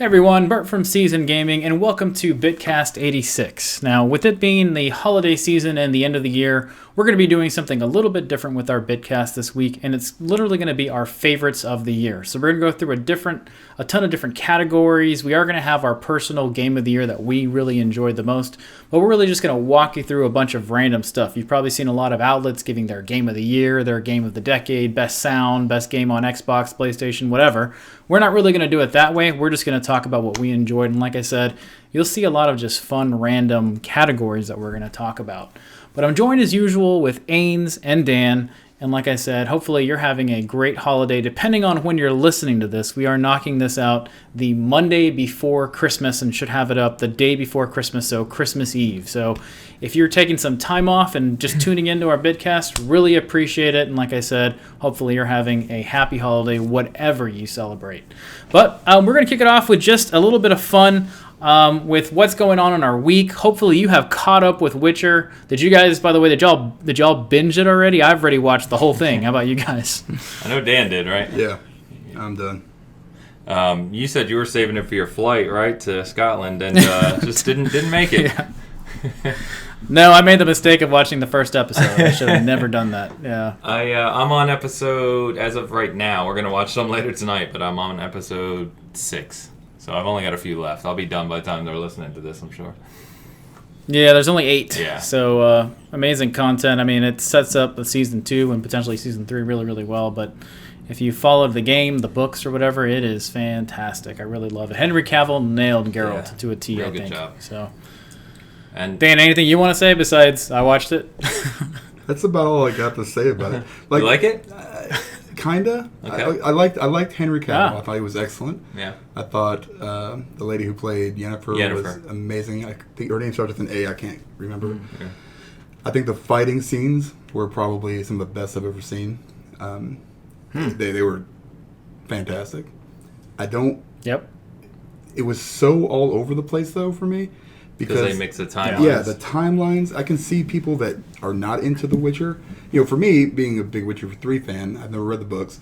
Hey everyone, Bert from Season Gaming, and welcome to Bitcast 86. Now, with it being the holiday season and the end of the year, we're going to be doing something a little bit different with our Bitcast this week, and it's literally going to be our favorites of the year. So we're going to go through a ton of different categories. We are going to have our personal game of the year that we really enjoyed the most, but we're really just going to walk you through a bunch of random stuff. You've probably seen a lot of outlets giving their game of the year, their game of the decade, best sound, best game on Xbox, PlayStation, whatever. We're not really going to do it that way. We're just going to talk about what we enjoyed, and like I said, you'll see a lot of just fun, random categories that we're going to talk about. But I'm joined as usual with Ains and Dan, and like I said, hopefully you're having a great holiday. Depending on when you're listening to this, we are knocking this out the Monday before Christmas and should have it up the day before Christmas, so Christmas Eve. So if you're taking some time off and just tuning into our Bitcast, really appreciate it. And like I said, hopefully you're having a happy holiday, whatever you celebrate. But we're going to kick it off with just a little bit of fun. With what's going on in our week. Hopefully you have caught up with Witcher. Did you guys, by the way, did y'all binge it already? I've already watched the whole thing. How about you guys? I know Dan did, right? Yeah, I'm done. You said you were saving it for your flight, right, to Scotland, and just didn't make it. Yeah. No, I made the mistake of watching the first episode. I should have never done that. Yeah. I'm on episode, as of right now, we're going to watch some later tonight, but I'm on episode 6. So I've only got a few left. I'll be done by the time they're listening to this, I'm sure. Yeah, there's only 8. Yeah. So amazing content. I mean, it sets up the season 2 and potentially season 3 really, really well. But if you followed the game, the books, or whatever, it is fantastic. I really love it. Henry Cavill nailed Geralt to a T, real I think. Good job. So, and Dan, anything you want to say besides I watched it? That's about all I got to say about it. You like it? Kinda. Okay. I liked Henry Cavill. Ah. I thought he was excellent. Yeah. I thought the lady who played Yennefer was amazing. I think her name starts with an A. I can't remember. Okay. I think the fighting scenes were probably some of the best I've ever seen. They were fantastic. Yep. It was so all over the place though for me. Because they mix the timelines. Yeah, the timelines. I can see people that are not into The Witcher. You know, for me, being a big Witcher 3 fan, I've never read the books.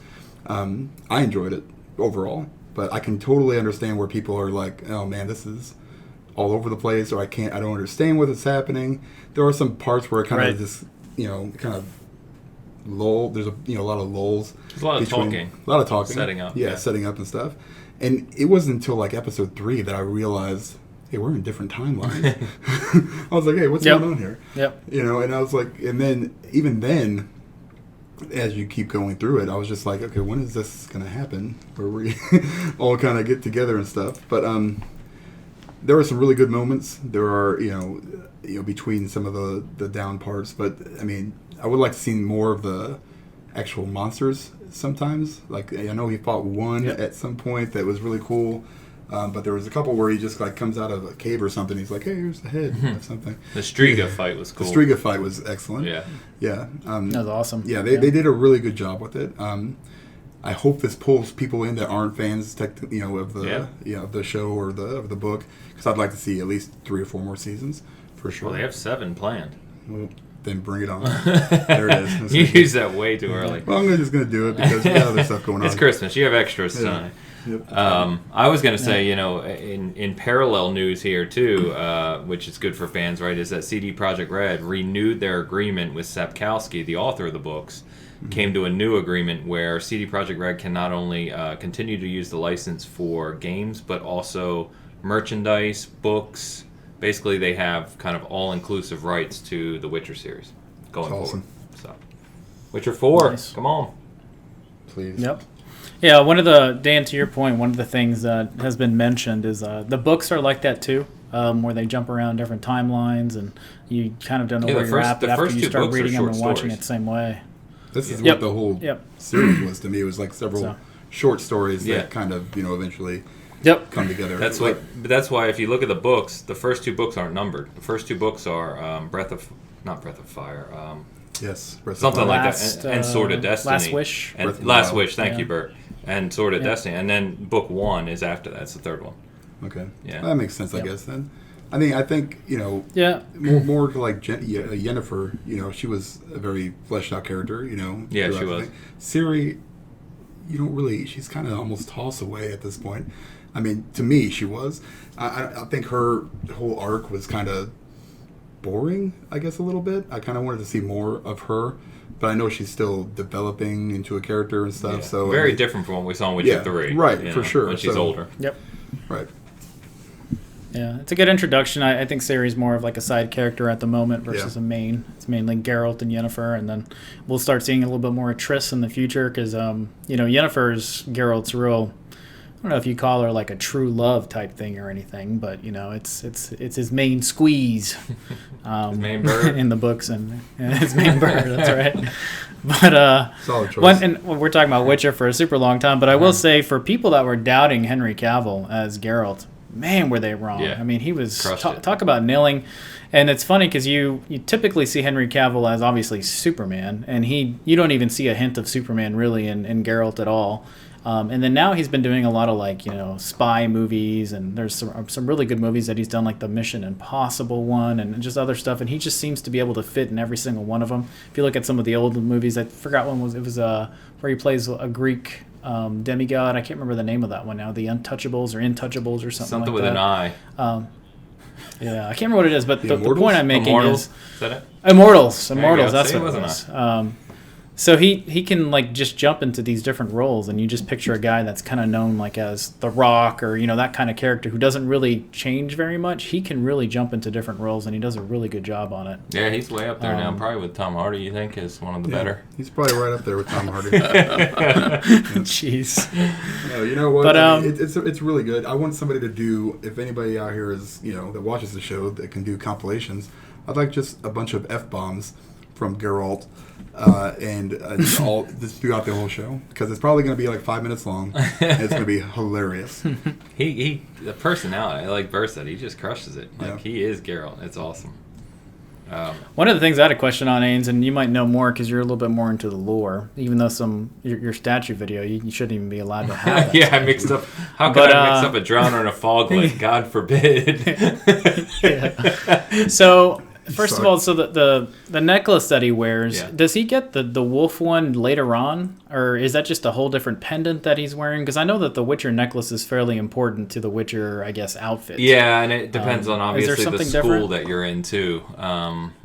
I enjoyed it overall. But I can totally understand where people are like, oh man, this is all over the place, or I don't understand what is happening. There are some parts where it kind of just, kind of lull. There's a lot of lulls. There's a lot of talking. A lot of talking. Setting up. Yeah, setting up and stuff. And it wasn't until like episode 3 that I realized, hey, we're in different timelines. I was like, hey, what's going on here? Yep. And I was like, and then, even then, as you keep going through it, I was just like, okay, when is this going to happen? Where we all kind of get together and stuff. But there were some really good moments. There are, between some of the down parts. But, I mean, I would like to see more of the actual monsters sometimes. Like, I know he fought one at some point that was really cool. But there was a couple where he just like comes out of a cave or something. He's like, "Hey, here's the head of something." The Striga fight was cool. The Striga fight was excellent. Yeah. That was awesome. Yeah, they did a really good job with it. I hope this pulls people in that aren't fans, of the show or of the book, because I'd like to see at least 3 or 4 more seasons for sure. Well, they have 7 planned. Well, then bring it on. There it is. You used that way too early. Well, I'm just going to do it because we got other stuff going on. It's Christmas. You have extras tonight. Yep. I was going to say, in parallel news here too, which is good for fans, right, is that CD Projekt Red renewed their agreement with Sapkowski, the author of the books, came to a new agreement where CD Projekt Red can not only continue to use the license for games, but also merchandise, books. Basically, they have kind of all-inclusive rights to the Witcher series going forward. Awesome. So, Witcher 4, Nice. Come on. Please. Yep. Yeah, Dan, to your point, one of the things that has been mentioned is the books are like that too, where they jump around different timelines and you kind of don't know where you're at, but after you start reading them and watching it the same way. This is what the whole series was to me. It was like several short stories that kind of, eventually come together. That's why if you look at the books, the first 2 books aren't numbered. The first 2 books are Breath of Fire. Yes, something like that, and Sword of Destiny. Last Wish. And Last Wish. Thank you, Bert. And Sword of Destiny, and then book 1 is after that. It's the 3rd one. Okay. Yeah. That makes sense, I guess. Then, I think more like Yennefer. She was a very fleshed out character. Yeah, she was. Ciri, you don't really. She's kind of almost toss away at this point. I mean, to me, she was. I think her whole arc was kind of boring, I guess, a little bit. I kind of wanted to see more of her, but I know she's still developing into a character and stuff. Yeah. So very different from what we saw in Witcher 3. Right, for sure. When she's older. Yep. Right. Yeah, it's a good introduction. I think Ciri's more of like a side character at the moment versus a main. It's mainly Geralt and Yennefer, and then we'll start seeing a little bit more of Triss in the future because, Yennefer's Geralt's real. I don't know if you call her like a true love type thing or anything, but it's his main squeeze, his main bird in the books and his main bird. That's right. But solid choice. And we're talking about Witcher for a super long time, but I will say for people that were doubting Henry Cavill as Geralt, man, were they wrong. Yeah. I mean, he was talk Crushed about nailing. And it's funny because you typically see Henry Cavill as obviously Superman, and you don't even see a hint of Superman really in Geralt at all. And then now he's been doing a lot of spy movies, and there's some really good movies that he's done, like the Mission Impossible one and just other stuff. And he just seems to be able to fit in every single one of them. If you look at some of the old movies, I forgot one was where he plays a Greek demigod. I can't remember the name of that one now. The Untouchables or Intouchables or something like with that. an I. Yeah, I can't remember what it is, but the point I'm making Immortals? is that it? Immortals. There you Immortals. go. That's See, what it it wasn't was. So he can just jump into these different roles, and you just picture a guy that's kind of known as The Rock or that kind of character who doesn't really change very much. He can really jump into different roles, and he does a really good job on it. Yeah, he's way up there now. Probably with Tom Hardy, you think, is one of the better. He's probably right up there with Tom Hardy. Jeez. No, you know what? But, it's really good. I want somebody to do. If anybody out here is that watches the show that can do compilations, I'd like just a bunch of F-bombs from Geralt. And all just throughout the whole show because it's probably going to be 5 minutes long and it's going to be hilarious. He the personality, like Bert said, he just crushes it. Yeah. He is Geralt. It's awesome. One of the things I had a question on, Ains, and you might know more because you're a little bit more into the lore, even though your statue video, you shouldn't even be allowed to have that. Yeah, I mixed up. How could I mix up a drowner and a fog light? God forbid. Yeah. So... First of all, so the necklace that he wears, does he get the wolf one later on? Or is that just a whole different pendant that he's wearing? Because I know that the Witcher necklace is fairly important to the Witcher, I guess, outfit. Yeah, and it depends on obviously the school different? that you're in too.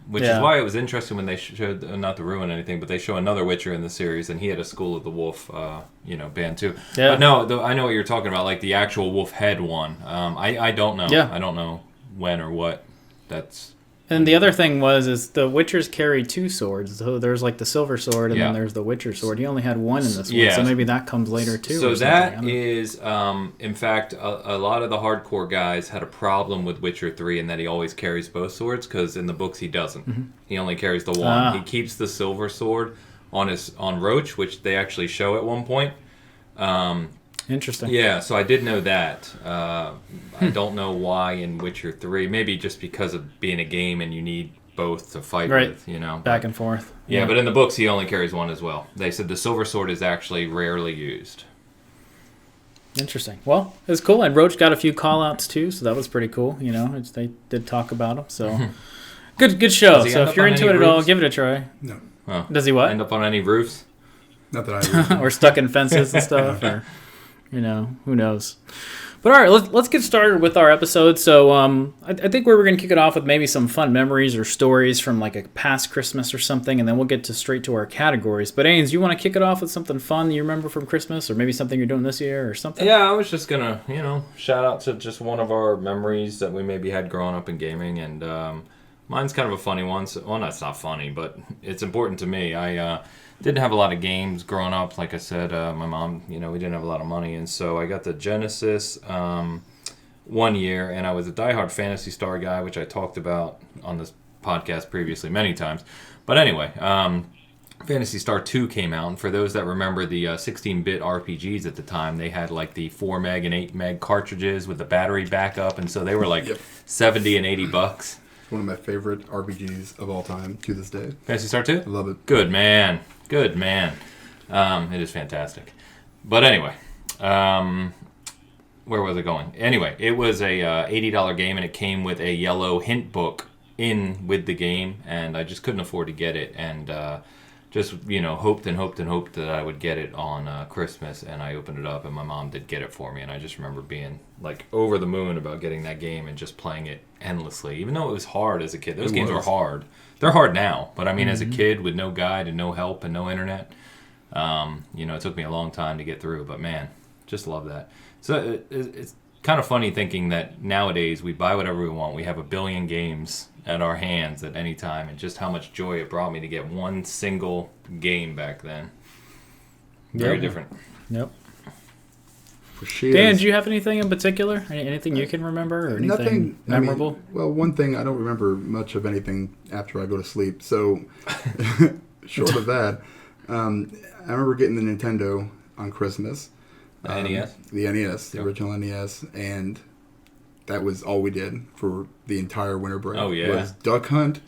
Which is why it was interesting when they showed, not to ruin anything, but they show another Witcher in the series, and he had a School of the Wolf, band too. Yeah. But no, I know what you're talking about, like the actual wolf head one. I don't know. Yeah. I don't know when or what. That's... And the other thing is the Witchers carry two swords. So there's the silver sword and then there's the Witcher sword. He only had one in this one, so maybe that comes later too. So that is, in fact, a lot of the hardcore guys had a problem with Witcher 3 in that he always carries both swords because in the books he doesn't. Mm-hmm. He only carries the one. He keeps the silver sword on Roach, which they actually show at one point. Interesting. Yeah, so I did know that. I don't know why in Witcher 3. Maybe just because of being a game and you need both to fight with, Back and forth. Yeah, but in the books he only carries one as well. They said the silver sword is actually rarely used. Interesting. Well, it was cool. And Roach got a few call-outs too, so that was pretty cool. They did talk about him. So good show. So if you're into it at all, give it a try. No. Oh. Does he what? End up on any roofs? Not that I or stuck in fences and stuff, or who knows. But all right, let's get started with our episode. So I think we're going to kick it off with maybe some fun memories or stories from a past Christmas or something, and then we'll get straight to our categories. But Ains, you want to kick it off with something fun you remember from Christmas, or maybe something you're doing this year or something? Yeah, I was just going to, shout out to just one of our memories that we maybe had growing up in gaming, and mine's kind of a funny one. So, well, that's not funny, but it's important to me. I didn't have a lot of games growing up. Like I said, my mom, we didn't have a lot of money. And so I got the Genesis 1 year, and I was a diehard Phantasy Star guy, which I talked about on this podcast previously many times. But anyway, Phantasy Star 2 came out. And for those that remember the 16-bit RPGs at the time, they had the 4 meg and 8 meg cartridges with the battery backup. And so they were $70 and $80. One of my favorite RPGs of all time to this day. Phantasy Star 2? I love it. Good man. It is fantastic. But anyway, where was it going? Anyway, it was a $80 game, and it came with a yellow hint book with the game, and I just couldn't afford to get it. And just, hoped that I would get it on Christmas, and I opened it up, and my mom did get it for me, and I just remember being, like, over the moon about getting that game and just playing it endlessly, even though it was hard as a kid. Those games were hard. They're hard now, but, I mean, as a kid with no guide and no help and no internet, it took me a long time to get through, but, man, just love that. So it's kind of funny thinking that nowadays we buy whatever we want. We have a billion games at our hands at any time, and just how much joy it brought me to get one single game back then. Very different. Yep. For sure. Dan, do you have anything in particular? Anything you can remember, or anything memorable? One thing, I don't remember much of anything after I go to sleep. So, short of that, I remember getting the Nintendo on Christmas. The NES? The NES, the original NES, and that was all we did for the entire winter break. Oh, yeah. Was Duck Hunt.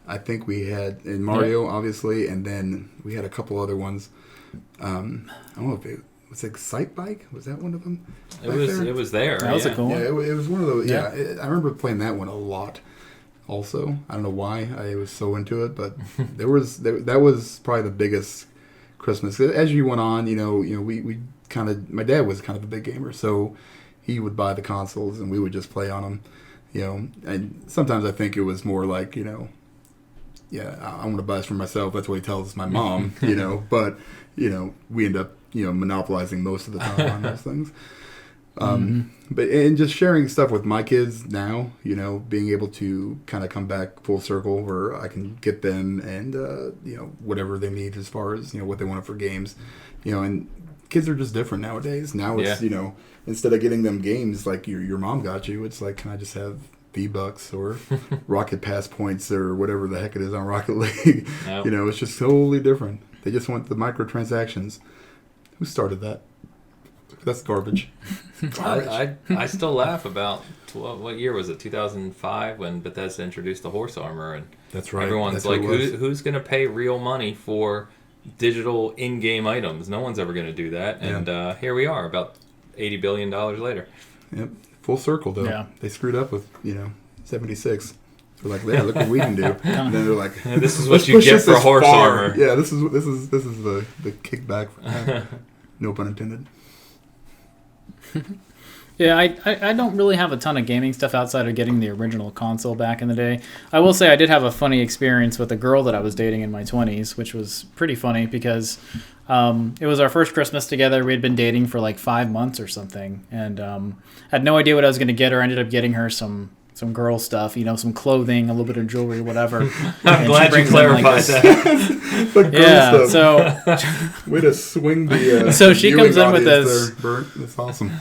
I think we had, in Mario, obviously, and then we had a couple other ones. I don't know if it was Excite Bike. Was that one of them? It was there. That was a cool one. Yeah, it was one of those. Yeah, I remember playing that one a lot. Also, I don't know why I was so into it, but that was probably the biggest Christmas. As you went on, we kind of, my dad was kind of a big gamer, so he would buy the consoles and we would just play on them, and sometimes I think it was more like, I want to buy this for myself. That's what he tells my mom, but, we end up, monopolizing most of the time on those things. But, and just sharing stuff with my kids now, being able to kind of come back full circle where I can get them and, whatever they need as far as, what they want for games, and kids are just different nowadays. Now it's, instead of getting them games like your mom got you, it's like, can I just have V-Bucks or Rocket Pass points or whatever the heck it is on Rocket League? Yep. It's just totally different. They just want the microtransactions. Who started that? That's garbage. I still laugh about, what year was it, 2005, when Bethesda introduced the horse armor, and that's right. Everyone's like, who's going to pay real money for digital in-game items? No one's ever going to do that, and here we are, about $80 billion later. Yep, full circle though. Yeah. They screwed up with 76. They're like, yeah, look what we can do. And then they're like, this is what you get for horse armor. Yeah, this is the kickback. No pun intended. Yeah, I don't really have a ton of gaming stuff outside of getting the original console back in the day. I will say I did have a funny experience with a girl that I was dating in my 20s, which was pretty funny because it was our first Christmas together. We had been dating for like 5 months or something, and had no idea what I was going to get her. I ended up getting her some girl stuff, some clothing, a little bit of jewelry, whatever. I'm glad you clarified that. Yeah, so way to swing the. So she comes in with this. There, Bert. That's awesome.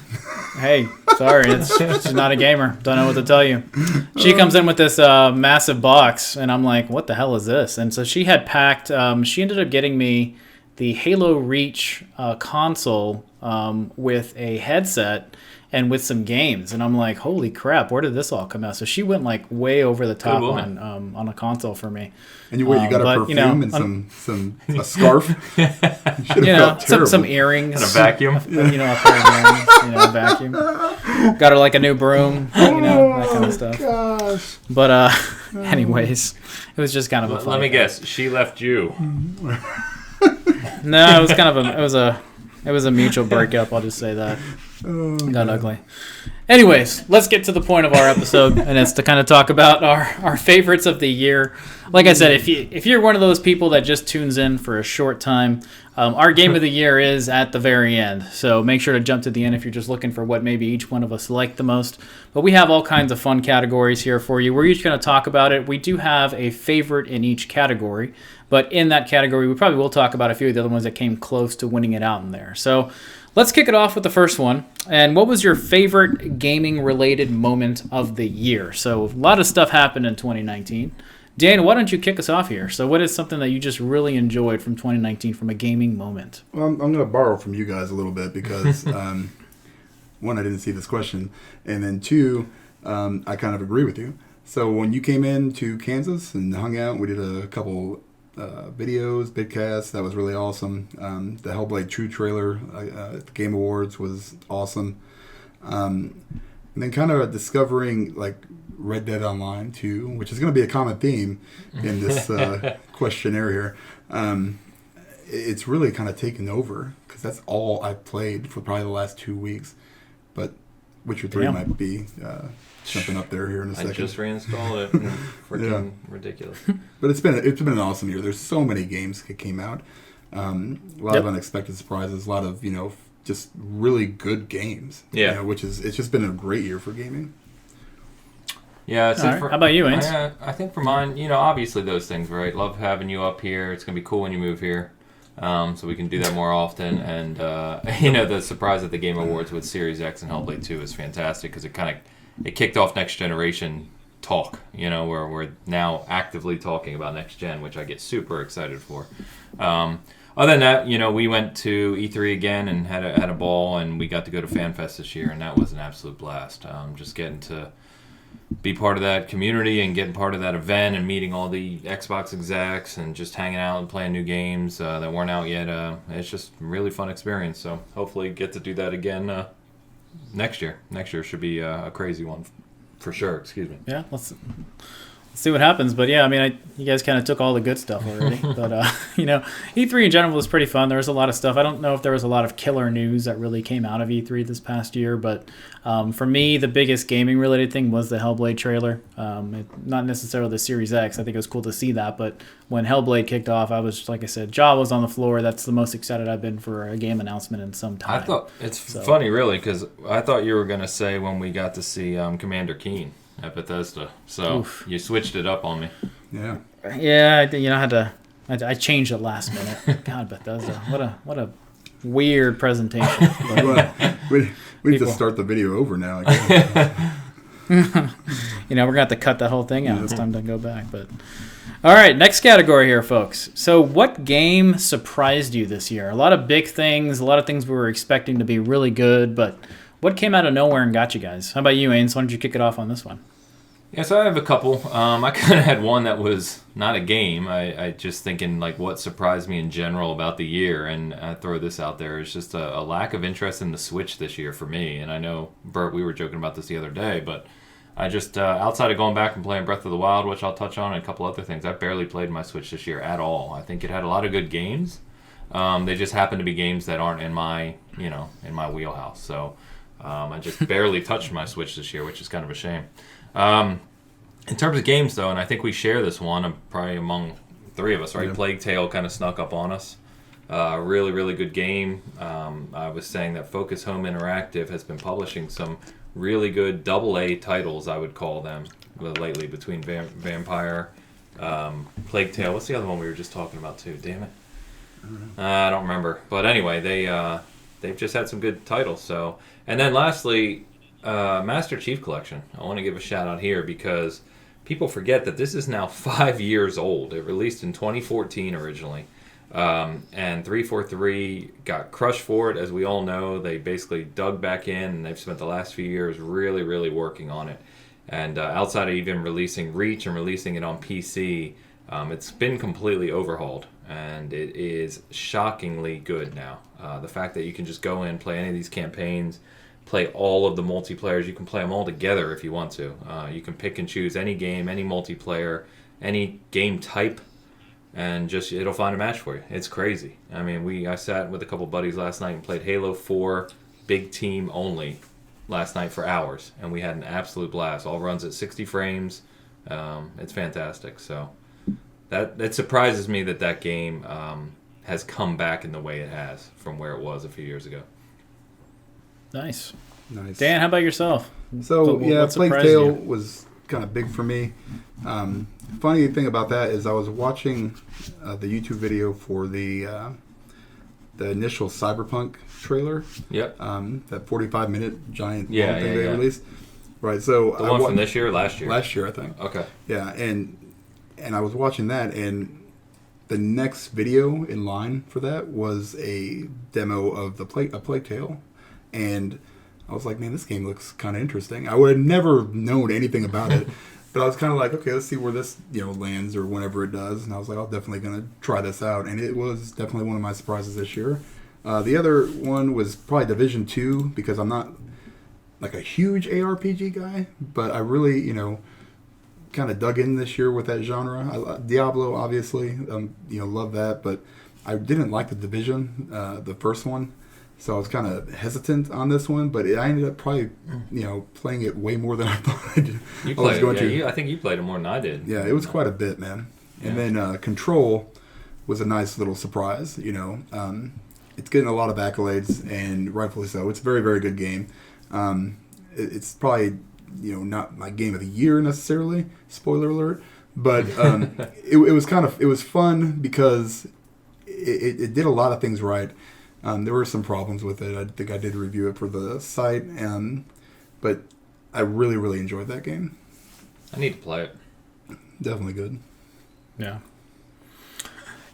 Hey, sorry, she's not a gamer. Don't know what to tell you. She comes in with this massive box, and I'm like, what the hell is this? And so she had packed. She ended up getting me the Halo Reach console with a headset and with some games, and I'm like, holy crap, where did this all come out? So she went like way over the top on a console for me. And you got a perfume and a scarf. Some earrings, and a vacuum. A pair of earrings, a vacuum. Got her like a new broom, that kind of stuff. Gosh. But anyways, it was just kind of a fun. Let me guess, she left you. No, it was kind of it was a mutual breakup. I'll just say that. Got ugly. Anyways, let's get to the point of our episode, and it's to kind of talk about our favorites of the year. Like I said, if you're one of those people that just tunes in for a short time, our game of the year is at the very end. So make sure to jump to the end if you're just looking for what maybe each one of us liked the most. But we have all kinds of fun categories here for you. We're each going to talk about it. We do have a favorite in each category, but in that category, we probably will talk about a few of the other ones that came close to winning it out in there. So let's kick it off with the first one. And what was your favorite gaming-related moment of the year? So a lot of stuff happened in 2019. Dan, why don't you kick us off here? So what is something that you just really enjoyed from 2019 from a gaming moment? Well, I'm going to borrow from you guys a little bit because, one, I didn't see this question. And then two, I kind of agree with you. So when you came into Kansas and hung out, we did a couple videos, Bitcast. That was really awesome. The Hellblade 2 trailer at the Game Awards was awesome. And then kind of discovering like Red Dead Online 2, which is going to be a common theme in this questionnaire here. it's really kind of taken over because that's all I've played for probably the last 2 weeks. But Witcher 3 might be jumping up there here in a second. I just reinstalled it. Freaking ridiculous. But it's been an awesome year. There's so many games that came out. A lot of unexpected surprises. A lot of just really good games. Yeah. It's just been a great year for gaming. Yeah. So how about you, Ains? I think for mine, obviously those things, right? Love having you up here. It's gonna be cool when you move here. So we can do that more often, and the surprise at the Game Awards with Series X and Hellblade 2 is fantastic because it kicked off next generation talk. Where we're now actively talking about next gen, which I get super excited for. Other than that, we went to E3 again and had a ball, and we got to go to FanFest this year, and that was an absolute blast. Just getting to be part of that community and getting part of that event and meeting all the Xbox execs and just hanging out and playing new games that weren't out yet. It's just a really fun experience. So hopefully get to do that again next year. Next year should be a crazy one for sure. Excuse me. Yeah, let's see what happens. But yeah, I mean, you guys kind of took all the good stuff already. But E3 in general was pretty fun. There was a lot of stuff. I don't know if there was a lot of killer news that really came out of E3 this past year, but for me, the biggest gaming related thing was the Hellblade trailer. Not necessarily the Series X. I think it was cool to see that, but when Hellblade kicked off, I was, like I said, jaw was on the floor. That's the most excited I've been for a game announcement in some time. I thought it's funny, really, because I thought you were going to say when we got to see Commander Keen at Bethesda. So Oof. You switched it up on me. Yeah. Yeah, I changed it last minute. God, Bethesda. What a weird presentation. We need to start the video over now. I guess. We're going to have to cut that whole thing out. It's time to go back. But all right, next category here, folks. So what game surprised you this year? A lot of big things, a lot of things we were expecting to be really good, but what came out of nowhere and got you guys? How about you, Ains? Why don't you kick it off on this one? Yeah, so I have a couple. I kind of had one that was not a game. I just thinking like what surprised me in general about the year, and I throw this out there. It's just a lack of interest in the Switch this year for me. And I know, Bert, we were joking about this the other day, but I just, outside of going back and playing Breath of the Wild, which I'll touch on, and a couple other things, I barely played my Switch this year at all. I think it had a lot of good games. They just happen to be games that aren't in my wheelhouse. So I just barely touched my Switch this year, which is kind of a shame. In terms of games, though, and I think we share this one, probably among three of us, right? Yeah. Plague Tale kind of snuck up on us. Really, really good game. I was saying that Focus Home Interactive has been publishing some really good AA titles, I would call them, lately, between Vampire, Plague Tale. What's the other one we were just talking about, too? Damn it. I don't remember. But anyway, they've just had some good titles. So, and then lastly, Master Chief Collection. I want to give a shout out here because people forget that this is now 5 years old. It released in 2014 originally. And 343 got crushed for it, as we all know. They basically dug back in, and they've spent the last few years really, really working on it. And outside of even releasing Reach and releasing it on PC, it's been completely overhauled, and it is shockingly good now. The fact that you can just go in, play any of these campaigns, play all of the multiplayers. You can play them all together if you want to. You can pick and choose any game, any multiplayer, any game type, and just it'll find a match for you. It's crazy. I mean, I sat with a couple buddies last night and played Halo 4 big team only last night for hours, and we had an absolute blast. All runs at 60 frames. It's fantastic. So that surprises me that game has come back in the way it has from where it was a few years ago. Nice. Dan, how about yourself? So, Plague Tale was kind of big for me. Funny thing about that is I was watching the YouTube video for the initial Cyberpunk trailer. Yep. That 45-minute giant thing they released. Right. So the one from this year or last year? Last year, I think. Okay. Yeah, and I was watching that, and the next video in line for that was a demo of a Plague Tale. And I was like, man, this game looks kind of interesting. I would have never known anything about it. But I was kind of like, okay, let's see where this lands or whenever it does. And I was like, I'm definitely going to try this out. And it was definitely one of my surprises this year. The other one was probably Division 2, because I'm not like a huge ARPG guy. But I really, kind of dug in this year with that genre. Diablo, obviously, love that. But I didn't like the Division, the first one, so I was kind of hesitant on this one. But I ended up probably, playing it way more than I thought I was going to. I think you played it more than I did. Yeah, it was quite a bit, man. Yeah. And then Control was a nice little surprise. It's getting a lot of accolades, and rightfully so. It's a very, very good game. It's probably not my game of the year necessarily. Spoiler alert. But it was fun because it did a lot of things right. There were some problems with it. I think I did review it for the site, but I really, really enjoyed that game. I need to play it. Definitely good. Yeah.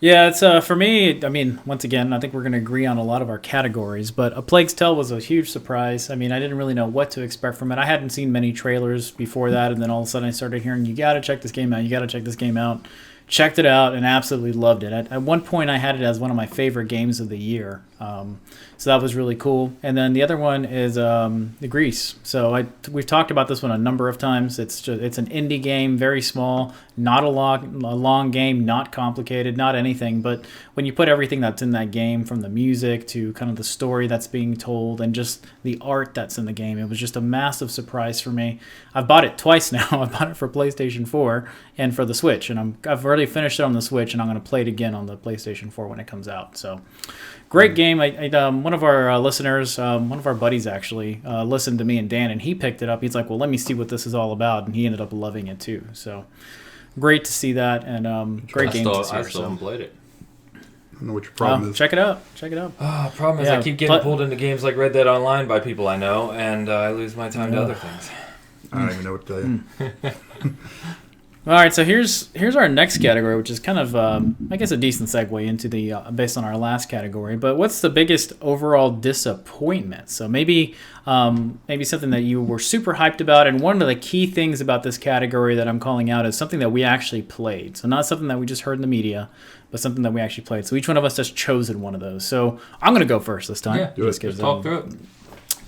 Yeah, it's for me, I mean, once again, I think we're going to agree on a lot of our categories, but A Plague's Tale was a huge surprise. I mean, I didn't really know what to expect from it. I hadn't seen many trailers before that, and then all of a sudden I started hearing, you got to check this game out, you got to check this game out. Checked it out and absolutely loved it. At one point, I had it as one of my favorite games of the year. So that was really cool. And then the other one is the Grease. So we've talked about this one a number of times. It's an indie game, very small, not a long game, not complicated, not anything. But when you put everything that's in that game, from the music to kind of the story that's being told and just the art that's in the game, it was just a massive surprise for me. I've bought it twice now. I bought it for PlayStation 4 and for the Switch. And I've already finished it on the Switch, and I'm going to play it again on the PlayStation 4 when it comes out. So great game. One of our listeners, one of our buddies actually, listened to me and Dan, and he picked it up. He's like, well, let me see what this is all about, and he ended up loving it too. So great to see that, and great game this year. I still haven't played it. I don't know what your problem is. Check it out. Problem is I keep getting pulled into games like Red Dead Online by people I know, and I lose my time to other things. I don't even know what to tell you. All right, so here's our next category, which is kind of, I guess, a decent segue into the based on our last category. But what's the biggest overall disappointment? So maybe something that you were super hyped about, and one of the key things about this category that I'm calling out is something that we actually played. So not something that we just heard in the media, but something that we actually played. So each one of us has chosen one of those. So I'm going to go first this time. Yeah, do it. Just talk through it.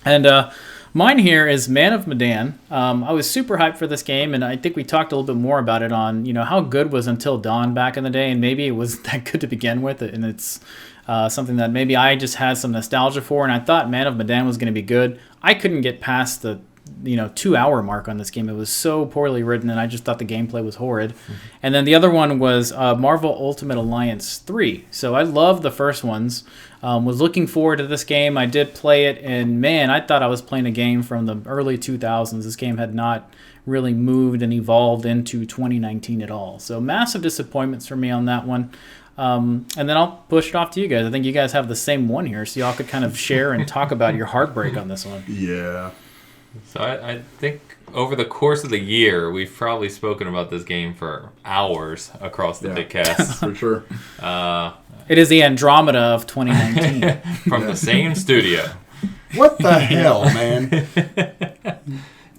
And mine here is Man of Medan. I was super hyped for this game, and I think we talked a little bit more about it on, how good was Until Dawn back in the day, and maybe it was that good to begin with, and it's something that maybe I just had some nostalgia for, and I thought Man of Medan was going to be good. I couldn't get past the 2-hour mark on this game. It was so poorly written, and I just thought the gameplay was horrid. Mm-hmm. And then the other one was Marvel Ultimate Alliance 3. So I loved the first ones. Was looking forward to this game. I did play it, and man, I thought I was playing a game from the early 2000s. This game had not really moved and evolved into 2019 at all. So massive disappointments for me on that one. And then I'll push it off to you guys. I think you guys have the same one here, so y'all could kind of share and talk about your heartbreak on this one. Yeah. So I think over the course of the year, we've probably spoken about this game for hours across the Bitcast. For sure. It is the Andromeda of 2019. From the same studio. What the hell, man?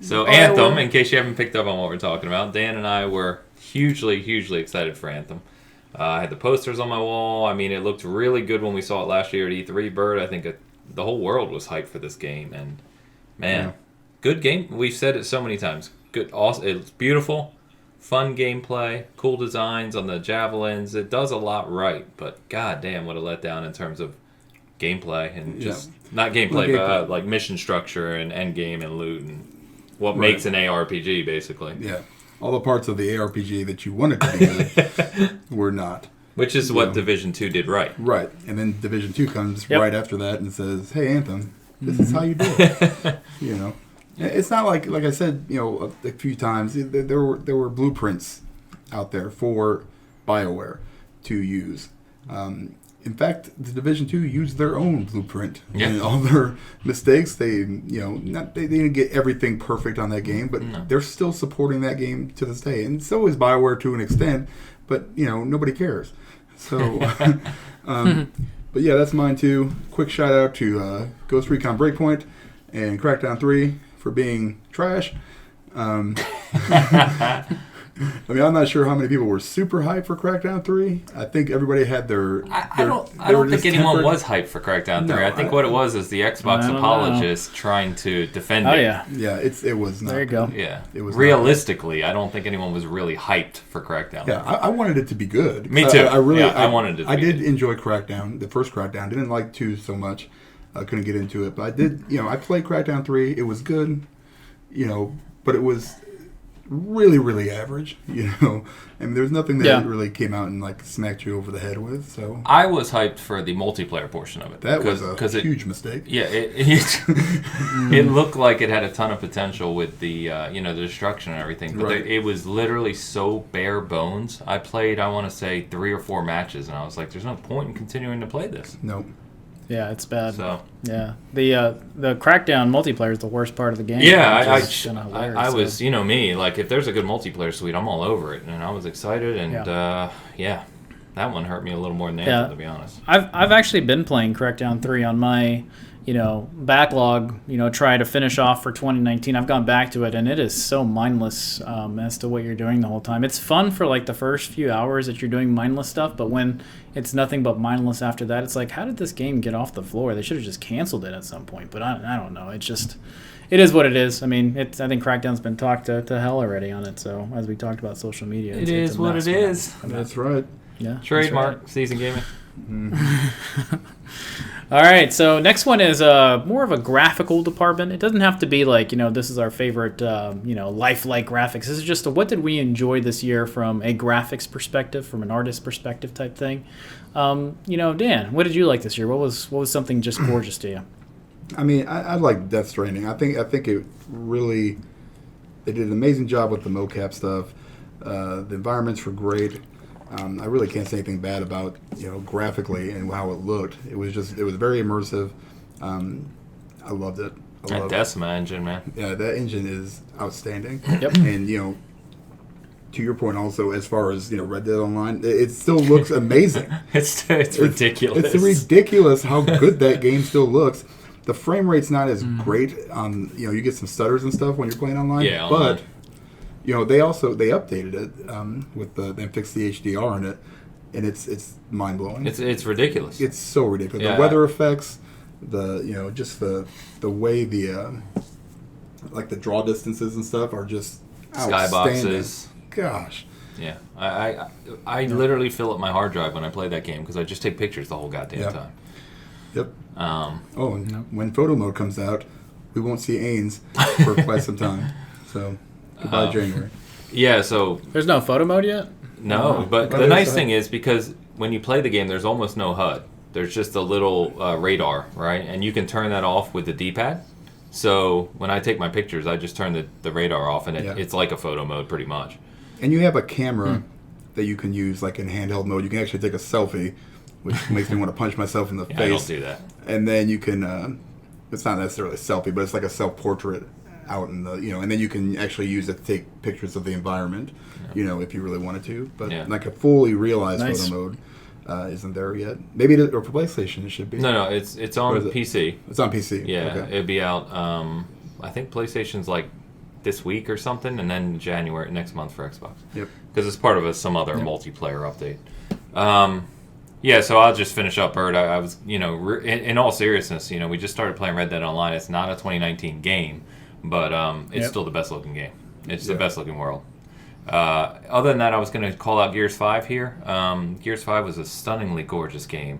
So Anthem, in case you haven't picked up on what we're talking about, Dan and I were hugely, hugely excited for Anthem. I had the posters on my wall. I mean, it looked really good when we saw it last year at E3, Bird. I think the whole world was hyped for this game. And, man, good game. We've said it so many times. Good, awesome. It's beautiful. Fun gameplay, cool designs on the javelins. It does a lot right, but goddamn, what a letdown in terms of gameplay and just not gameplay, but like mission structure and end game and loot and what makes an ARPG basically. Yeah, all the parts of the ARPG that you wanted to be good were not. Which is what Division 2 did right. Right, and then Division 2 comes right after that and says, "Hey, Anthem, this is how you do it." It's not like I said, a few times. There were blueprints out there for BioWare to use. In fact, the Division 2 used their own blueprint. Yeah. And all their mistakes, they didn't get everything perfect on that game, but they're still supporting that game to this day. And so is BioWare to an extent, but nobody cares. So, but yeah, that's mine too. Quick shout out to Ghost Recon Breakpoint and Crackdown 3. For being trash. I mean, I'm not sure how many people were super hyped for Crackdown 3. I think everybody had their... I don't think anyone was hyped for Crackdown 3. No, I think what it was is the Xbox apologists trying to defend it. Oh, yeah. Yeah, it was not. There you go. Yeah. It was realistically, I don't think anyone was really hyped for Crackdown. Yeah, I wanted it to be good. Me too. I really, I wanted it to I be did good. enjoy Crackdown, the first Crackdown. Didn't like 2 so much. I couldn't get into it. But I did, I played Crackdown 3. It was good, but it was really, really average, I mean, there's nothing that really came out and, like, smacked you over the head with, so... I was hyped for the multiplayer portion of it. That was a huge mistake. Yeah, it looked like it had a ton of potential with the, the destruction and everything, but Right. it was literally so bare bones. I played, I want to say, 3 or 4 matches, and I was like, there's no point in continuing to play this. Nope. Yeah, it's bad. So yeah, the Crackdown multiplayer is the worst part of the game. yeah, I So. was, me, like if there's a good multiplayer suite, I'm all over it, and I was excited, and that one hurt me a little more than Anthem, to be honest. I've actually been playing Crackdown 3 on my backlog, try to finish off for 2019. I've gone back to it, and it is so mindless as to what you're doing the whole time. It's fun for like the first few hours that you're doing mindless stuff, but when it's nothing but mindless after that, it's like, how did this game get off the floor? They should have just canceled it at some point, but I don't know. It is what it is. I mean, I think Crackdown's been talked to hell already on it, so as we talked about social media. It is what it is. That's right. Yeah. Trademark, right. Season Gaming. All right, so next one is more of a graphical department. It doesn't have to be like, this is our favorite, lifelike graphics. This is just what did we enjoy this year from a graphics perspective, from an artist perspective type thing. Dan, what did you like this year? What was something just gorgeous to you? I mean, I like Death Stranding. I think it really... They did an amazing job with the mocap stuff. The environments were great. I really can't say anything bad about graphically and how it looked. It was very immersive. I loved it. That Decima engine, man. Yeah, that engine is outstanding. Yep. And to your point, also as far as Red Dead Online, it still looks amazing. It's ridiculous. It's ridiculous how good that game still looks. The frame rate's not as great. You get some stutters and stuff when you're playing online. Yeah, but. They updated it with they fixed the HDR in it, and it's mind blowing. It's ridiculous. It's so ridiculous. Yeah. The weather effects, just the way the draw distances and stuff are just skyboxes. Gosh. Yeah, I literally fill up my hard drive when I play that game because I just take pictures the whole goddamn time. Yep. And when photo mode comes out, we won't see Ains for quite some time. So. Goodbye, January. Yeah, so... There's no photo mode yet? No, but the nice thing is because when you play the game, there's almost no HUD. There's just a little radar, right? And you can turn that off with the D-pad. So when I take my pictures, I just turn the radar off, and it's like a photo mode pretty much. And you have a camera that you can use like in handheld mode. You can actually take a selfie, which makes me want to punch myself in the face. I don't do that. And then you can... it's not necessarily a selfie, but it's like a self-portrait out in the and then you can actually use it to take pictures of the environment if you really wanted to, but like a fully realized photo mode isn't there yet. Maybe or for PlayStation it should be. No, it's on PC. It's on PC. Yeah, okay. It'll be out I think PlayStation's like this week or something, and then January next month for Xbox. Yep, because it's part of some other multiplayer update. So I'll just finish up, Bird. I was in all seriousness, we just started playing Red Dead Online. It's not a 2019 game, but it's still the best looking game. It's the best looking world. Other than that, I was going to call out Gears 5 here. Gears 5 was a stunningly gorgeous game.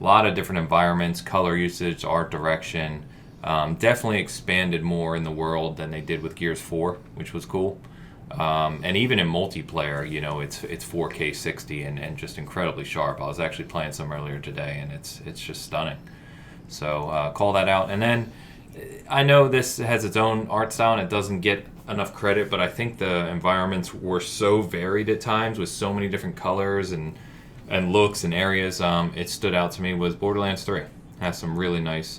A lot of different environments, color usage, art direction. Definitely expanded more in the world than they did with Gears 4, which was cool. And even in multiplayer, it's 4K 60 and just incredibly sharp. I was actually playing some earlier today, and it's just stunning. So call that out. And then I know this has its own art style and it doesn't get enough credit, but I think the environments were so varied at times with so many different colors and looks and areas. It stood out to me was Borderlands 3. It has some really nice,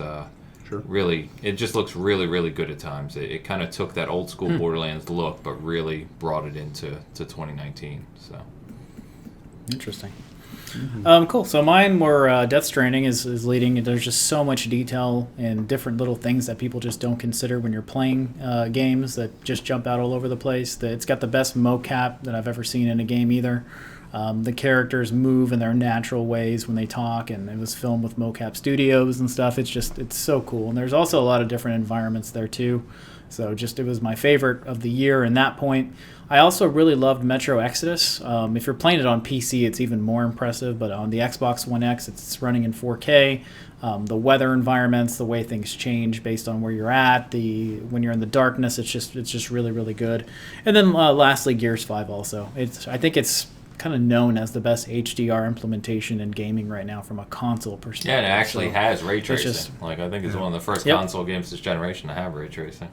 really, it just looks really, really good at times. It kind of took that old school Borderlands look, but really brought it into 2019. So interesting. Cool. So mine were Death Stranding is leading. There's just so much detail and different little things that people just don't consider when you're playing games that just jump out all over the place. It's got the best mocap that I've ever seen in a game either. The characters move in their natural ways when they talk, and it was filmed with mocap studios and stuff. It's so cool. And there's also a lot of different environments there too. So it was my favorite of the year in that point. I also really loved Metro Exodus. If you're playing it on PC, it's even more impressive, but on the Xbox One X, it's running in 4K. The weather environments, the way things change based on where you're at, when you're in the darkness, it's just really, really good. And then lastly, Gears 5 also. I think it's kind of known as the best HDR implementation in gaming right now from a console perspective. Yeah, and it actually has ray tracing. I think it's one of the first console games this generation to have ray tracing.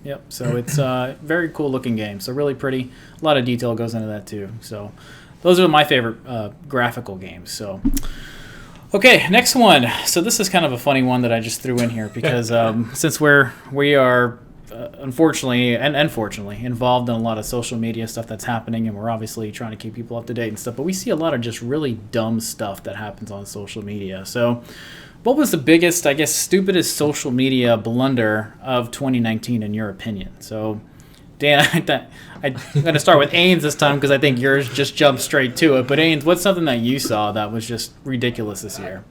Yep. So it's a very cool looking game. So really pretty. A lot of detail goes into that too. So those are my favorite graphical games. So okay, next one. So this is kind of a funny one that I just threw in here because since we are unfortunately and fortunately involved in a lot of social media stuff that's happening, and we're obviously trying to keep people up to date and stuff, but we see a lot of just really dumb stuff that happens on social media. So what was the biggest, I guess, stupidest social media blunder of 2019 in your opinion? So, Dan, I'm going to start with Ains this time because I think yours just jumped straight to it. But Ains, what's something that you saw that was just ridiculous this year?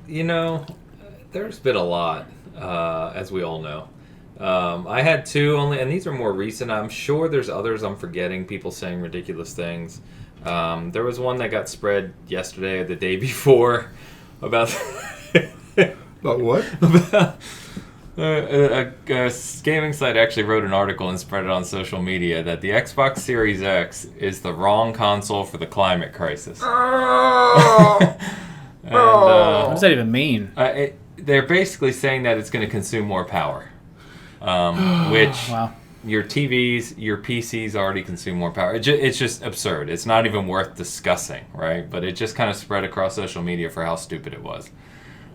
There's been a lot, as we all know. I had two only, and these are more recent. I'm sure there's others I'm forgetting, people saying ridiculous things. There was one that got spread yesterday or the day before about... About what? A gaming site actually wrote an article and spread it on social media that the Xbox Series X is the wrong console for the climate crisis. What does that even mean? They're basically saying that it's going to consume more power, which wow. Your TVs, your PCs already consume more power. It's just absurd. It's not even worth discussing, right? But it just kind of spread across social media for how stupid it was.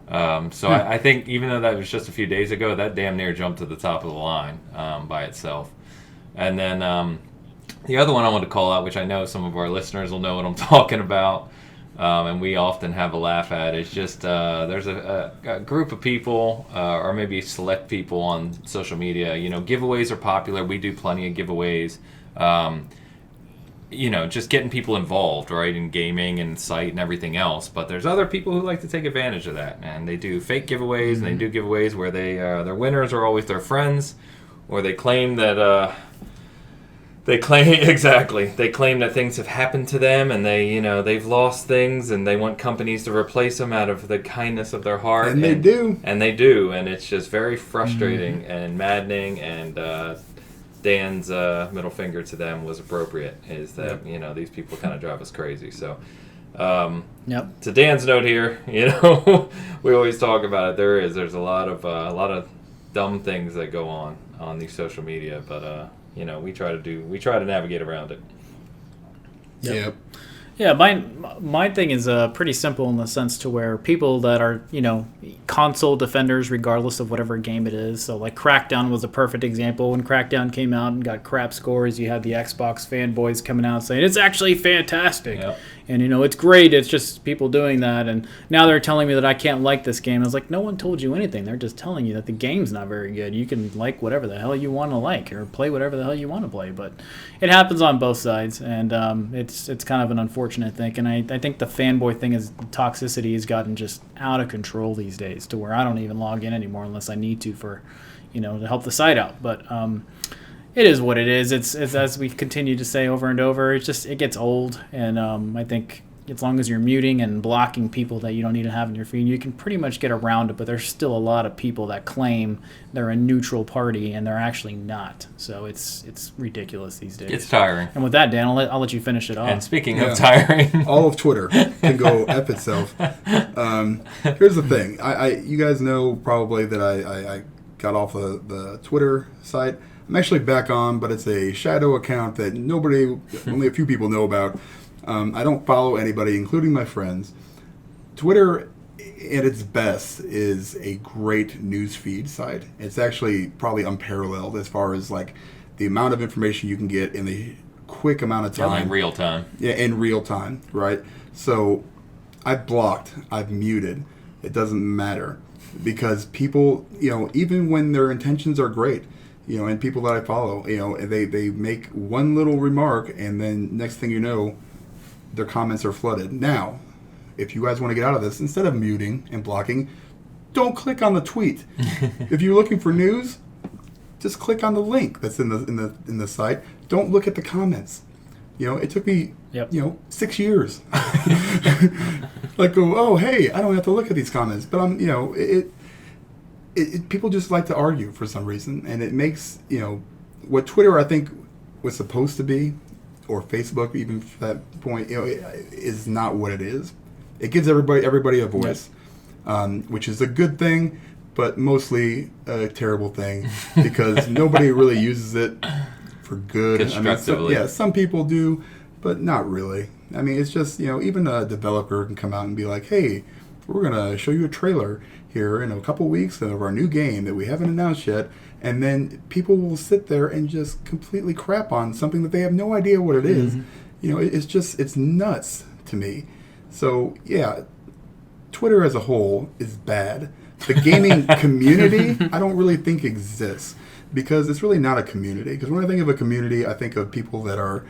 I think even though that was just a few days ago, that damn near jumped to the top of the line by itself. And then the other one I want to call out, which I know some of our listeners will know what I'm talking about, and we often have a laugh at, is just there's a group of people, or maybe select people on social media. Giveaways are popular. We do plenty of giveaways. Just getting people involved, right, in gaming and site and everything else. But there's other people who like to take advantage of that, and they do fake giveaways, and they do giveaways where their winners are always their friends, or they claim that they claim that things have happened to them, and they've lost things, and they want companies to replace them out of the kindness of their heart. And they do, and it's just very frustrating and maddening, and Dan's middle finger to them was appropriate, is that these people kind of drive us crazy. So to Dan's note here, we always talk about it. There's a lot of dumb things that go on these social media, but we try to navigate around it. Yep. Yeah, my thing is pretty simple in the sense to where people that are, console defenders regardless of whatever game it is. So like Crackdown was a perfect example. When Crackdown came out and got crap scores, you had the Xbox fanboys coming out saying it's actually fantastic. Yep. And, it's great. It's just people doing that. And now they're telling me that I can't like this game. I was like, no one told you anything. They're just telling you that the game's not very good. You can like whatever the hell you want to like or play whatever the hell you want to play. But it happens on both sides. And it's kind of an unfortunate thing. And I think the fanboy thing is Toxicity has gotten just out of control these days to where I don't even log in anymore unless I need to for, to help the site out. But it is what it is. It's as we continue to say over and over, it gets old. And I think as long as you're muting and blocking people that you don't need to have in your feed, you can pretty much get around it. But there's still a lot of people that claim they're a neutral party and they're actually not. So it's ridiculous these days. It's tiring. And with that, Dan, I'll let you finish it off. And speaking of tiring, all of Twitter can go F itself. Here's the thing. You guys know probably that I got off the Twitter site. I'm actually back on, but it's a shadow account that only a few people know about. I don't follow anybody, including my friends. Twitter, at its best, is a great news feed site. It's actually probably unparalleled as far as like the amount of information you can get in the quick amount of time. in real time. Yeah, in real time, right? So I've blocked, I've muted. It doesn't matter because people, even when their intentions are great, and people that I follow, they make one little remark and then next thing you know, their comments are flooded. Now, if you guys want to get out of this, instead of muting and blocking, don't click on the tweet. If you're looking for news, just click on the link that's in the site. Don't look at the comments. It took me 6 years. Like, oh hey, I don't have to look at these comments, but I'm people just like to argue for some reason, and it makes what Twitter I think was supposed to be, or Facebook even for that point, is not what it is. It gives everybody a voice, which is a good thing, but mostly a terrible thing because nobody really uses it for good. Constructively. Some people do, but not really. I mean, it's just, even a developer can come out and be like, hey, we're going to show you a trailer here in a couple weeks of our new game that we haven't announced yet. And then people will sit there and just completely crap on something that they have no idea what it is. It's nuts to me. So, yeah, Twitter as a whole is bad. The gaming community, I don't really think exists because it's really not a community. Because when I think of a community, I think of people that are,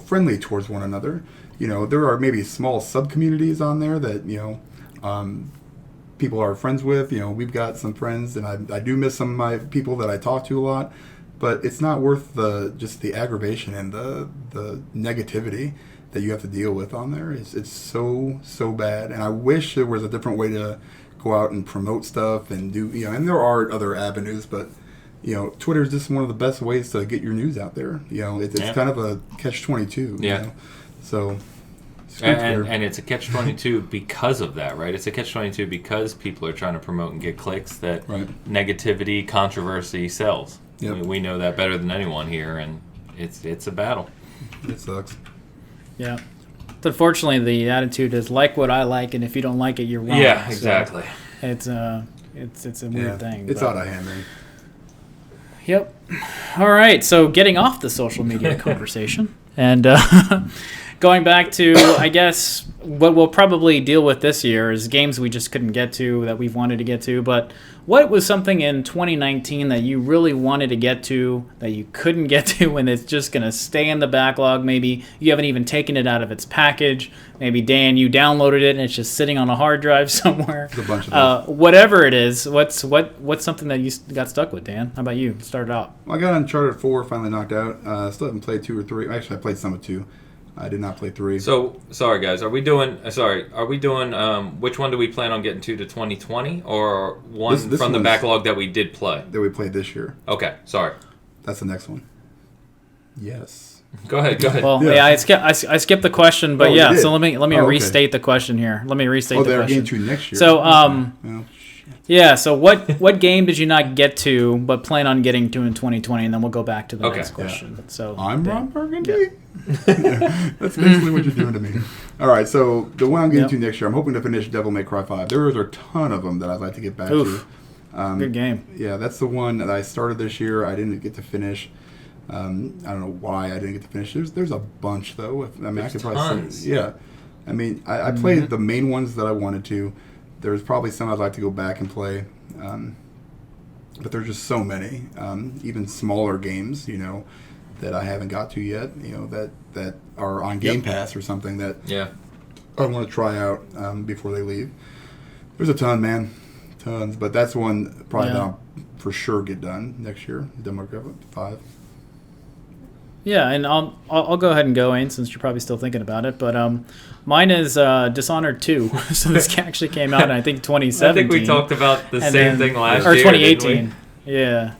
friendly towards one another. There are maybe small sub-communities on there that, people are friends with. We've got some friends, and I do miss some of my people that I talk to a lot. But it's not worth just the aggravation and the negativity that you have to deal with on there. It's so bad. And I wish there was a different way to go out and promote stuff and do, and there are other avenues, but Twitter is just one of the best ways to get your news out there. It's kind of a catch-22. Yeah. So, and it's a catch-22 because of that, right? It's a catch-22 because people are trying to promote and get clicks that negativity, controversy sells. Yep. I mean, we know that better than anyone here, and it's a battle. It sucks. Yeah. Unfortunately, the attitude is like what I like, and if you don't like it, you're wrong. Yeah, exactly. So it's a weird thing. It's out of hand, man. Yep. All right. So getting off the social media conversation and going back to, I guess, what we'll probably deal with this year is games we just couldn't get to that we've wanted to get to. But what was something in 2019 that you really wanted to get to that you couldn't get to and it's just going to stay in the backlog? Maybe you haven't even taken it out of its package. Maybe, Dan, you downloaded it and it's just sitting on a hard drive somewhere. There's a bunch of those. Whatever it is, what's something that you got stuck with, Dan? How about you? Start it out. Well, I got Uncharted 4 finally knocked out. Still haven't played 2 or 3. Actually, I played some of 2. I did not play 3. So, sorry guys, are we doing which one do we plan on getting to 2020 or one from the backlog that we did play? That we played this year. Okay, sorry. That's the next one. Yes. Go ahead. Well, yeah, I skipped the question, but so let me restate the question here. Let me restate the question. Oh, they're getting to next year. So, yeah, so what game did you not get to but plan on getting to in 2020, and then we'll go back to the next question. Yeah. So I'm Ron Burgundy. Yeah. That's basically what you're doing to me. All right, so the one I'm getting to next year, I'm hoping to finish Devil May Cry 5. There are a ton of them that I'd like to get back to. Good game. Yeah, that's the one that I started this year. I didn't get to finish. I don't know why I didn't get to finish. There's a bunch though. I could probably say, yeah. I mean, I played the main ones that I wanted to. There's probably some I'd like to go back and play, but there's just so many. Even smaller games, that I haven't got to yet. That are on Game Pass or something that I want to try out before they leave. There's a ton, man, tons. But that's one probably that I'll for sure get done next year. Devil May Cry 5. Yeah, and I'll go ahead and go in since you're probably still thinking about it. But mine is Dishonored 2. So this actually came out in, I think, 2017. I think we talked about the same thing last year. Or 2018. Didn't we? Yeah.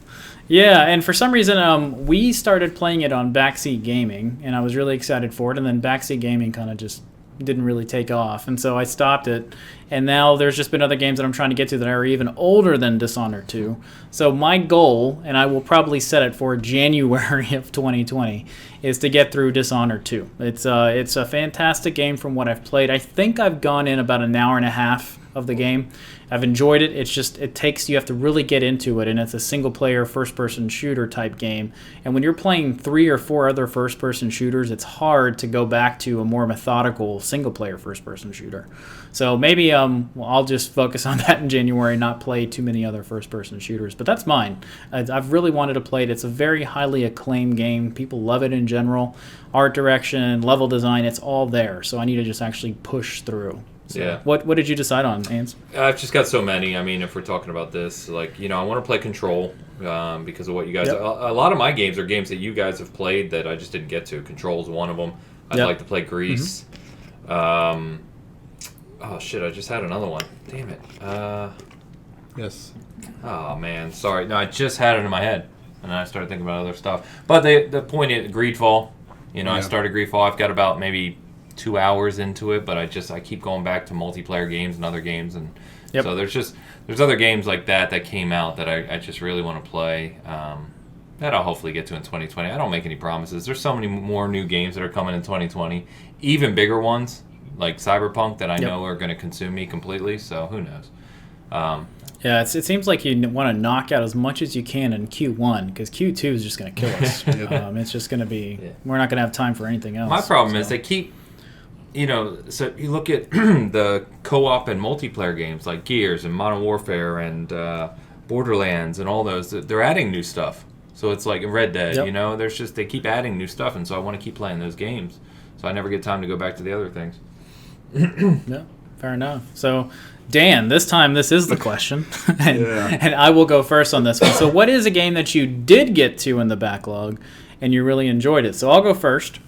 Yeah, and for some reason, we started playing it on Backseat Gaming, and I was really excited for it. And then Backseat Gaming kind of just didn't really take off. And so I stopped it. And now there's just been other games that I'm trying to get to that are even older than Dishonored 2. So my goal, and I will probably set it for January of 2020, is to get through Dishonored 2. It's a fantastic game from what I've played. I think I've gone in about an hour and a half of the game. I've enjoyed it. It's just, you have to really get into it, and it's a single-player, first-person shooter type game. And when you're playing 3 or 4 other first-person shooters, it's hard to go back to a more methodical single-player first-person shooter. So maybe I'll just focus on that in January, not play too many other first-person shooters. But that's mine. I've really wanted to play it. It's a very highly acclaimed game. People love it in general. Art direction, level design, it's all there. So I need to just actually push through. So Yeah. What did you decide on, Hans? I've just got so many. I mean, if we're talking about this, like, I want to play Control because of what you guys... Yep. A lot of my games are games that you guys have played that I just didn't get to. Control is one of them. I'd Yep. like to play Grease. Oh, shit, I just had another one. Damn it. Yes. Oh, man. Sorry. No, I just had it in my head, and then I started thinking about other stuff. But the point is, Greedfall. I started Greedfall. I've got about maybe 2 hours into it, but I keep going back to multiplayer games and other games, and Yep. so there's other games like that came out that I just really want to play. That I'll hopefully get to in 2020. I don't make any promises. There's so many more new games that are coming in 2020, even bigger ones like Cyberpunk that I Yep. know are going to consume me completely. So who knows? Yeah, it seems like you want to knock out as much as you can in Q1, because Q2 is just going to kill us. It's just going to be... Yeah. We're not going to have time for anything else. My problem is they keep... so you look at the co-op and multiplayer games like Gears and Modern Warfare and Borderlands and all those. They're adding new stuff. So it's like Red Dead, Yep. they keep adding new stuff, and so I want to keep playing those games. So I never get time to go back to the other things. Yeah, fair enough. So, Dan, this time this is the question, and, Yeah. and I will go first on this one. So what is a game that you did get to in the backlog and you really enjoyed it? So I'll go first.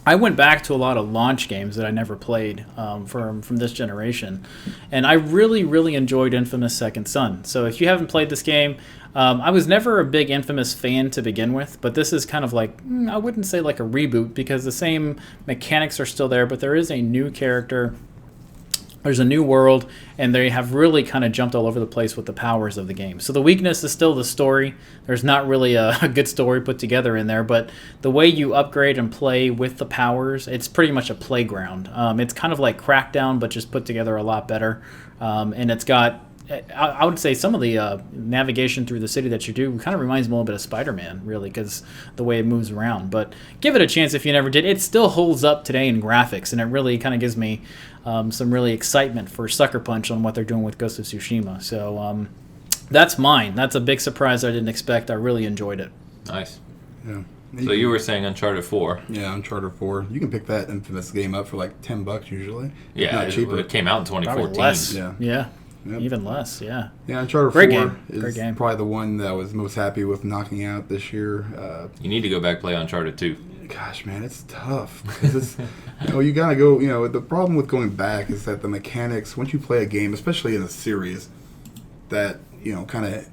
I went back to a lot of launch games that I never played from this generation, and I really, really enjoyed Infamous Second Son. So if you haven't played this game, I was never a big Infamous fan to begin with, but this is kind of like, I wouldn't say like a reboot, because the same mechanics are still there, but there is a new character. There's a new world, and they have really kind of jumped all over the place with the powers of the game. So the weakness is still the story. There's not really a good story put together in there, but the way you upgrade and play with the powers, it's pretty much a playground. It's kind of like Crackdown, but just put together a lot better. And it's got... I would say some of the navigation through the city that you do kind of reminds me a little bit of Spider-Man, really, because the way it moves around. But give it a chance if you never did. It still holds up today in graphics, and it really kind of gives me some really excitement for Sucker Punch on what they're doing with Ghost of Tsushima. So that's mine. That's a big surprise I didn't expect. I really enjoyed it. Nice. Yeah. So you were saying Uncharted 4. Yeah, Uncharted 4. You can pick that Infamous game up for like $10 usually. Yeah, Not cheaper. it came out in 2014. Probably less. Yeah. Yep. Even less, yeah. Yeah, Uncharted Great 4 game. is Great game. probably the one that I was most happy with knocking out this year. You need to go back and play Uncharted 2. Gosh, man, it's tough. Because it's, you gotta go, the problem with going back is that the mechanics, once you play a game, especially in a series, that, kind of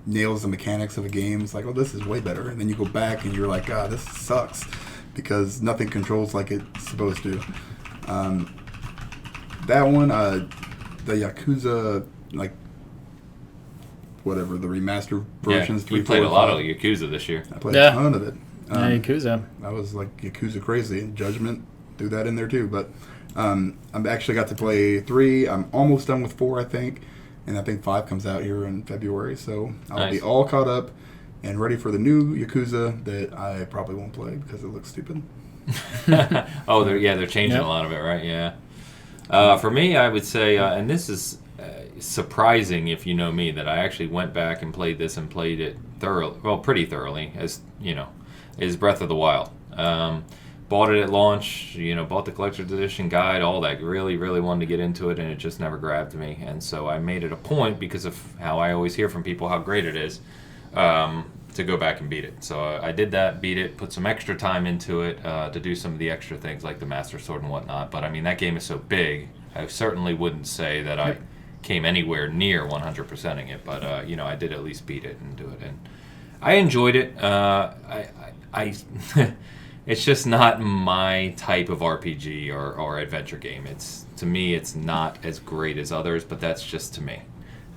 nails the mechanics of a game. It's like, oh, this is way better. And then you go back and you're like, God, this sucks. Because nothing controls like it's supposed to. That one, the Yakuza, whatever, the remastered versions. Yeah, we played a lot of Yakuza this year. I played a ton of it. Yakuza. I was like Yakuza crazy. Judgment, do that in there too. But I've actually got to play 3. I'm almost done with 4, I think. And I think 5 comes out here in February. So I'll be all caught up and ready for the new Yakuza that I probably won't play because it looks stupid. Oh, they're changing a lot of it, right? Yeah. For me, I would say, and this is surprising if you know me, that I actually went back and played this and played it pretty thoroughly, as is Breath of the Wild. Bought it at launch, bought the collector's edition guide, all that. Really, really wanted to get into it, and it just never grabbed me. And so I made it a point, because of how I always hear from people how great it is, to go back and beat it. So I did that, beat it, put some extra time into it to do some of the extra things like the Master Sword and whatnot. But I mean, that game is so big, I certainly wouldn't say that I came anywhere near 100%ing it. But I did at least beat it and do it, and I enjoyed it. I it's just not my type of RPG or adventure game. To me, it's not as great as others, but that's just to me.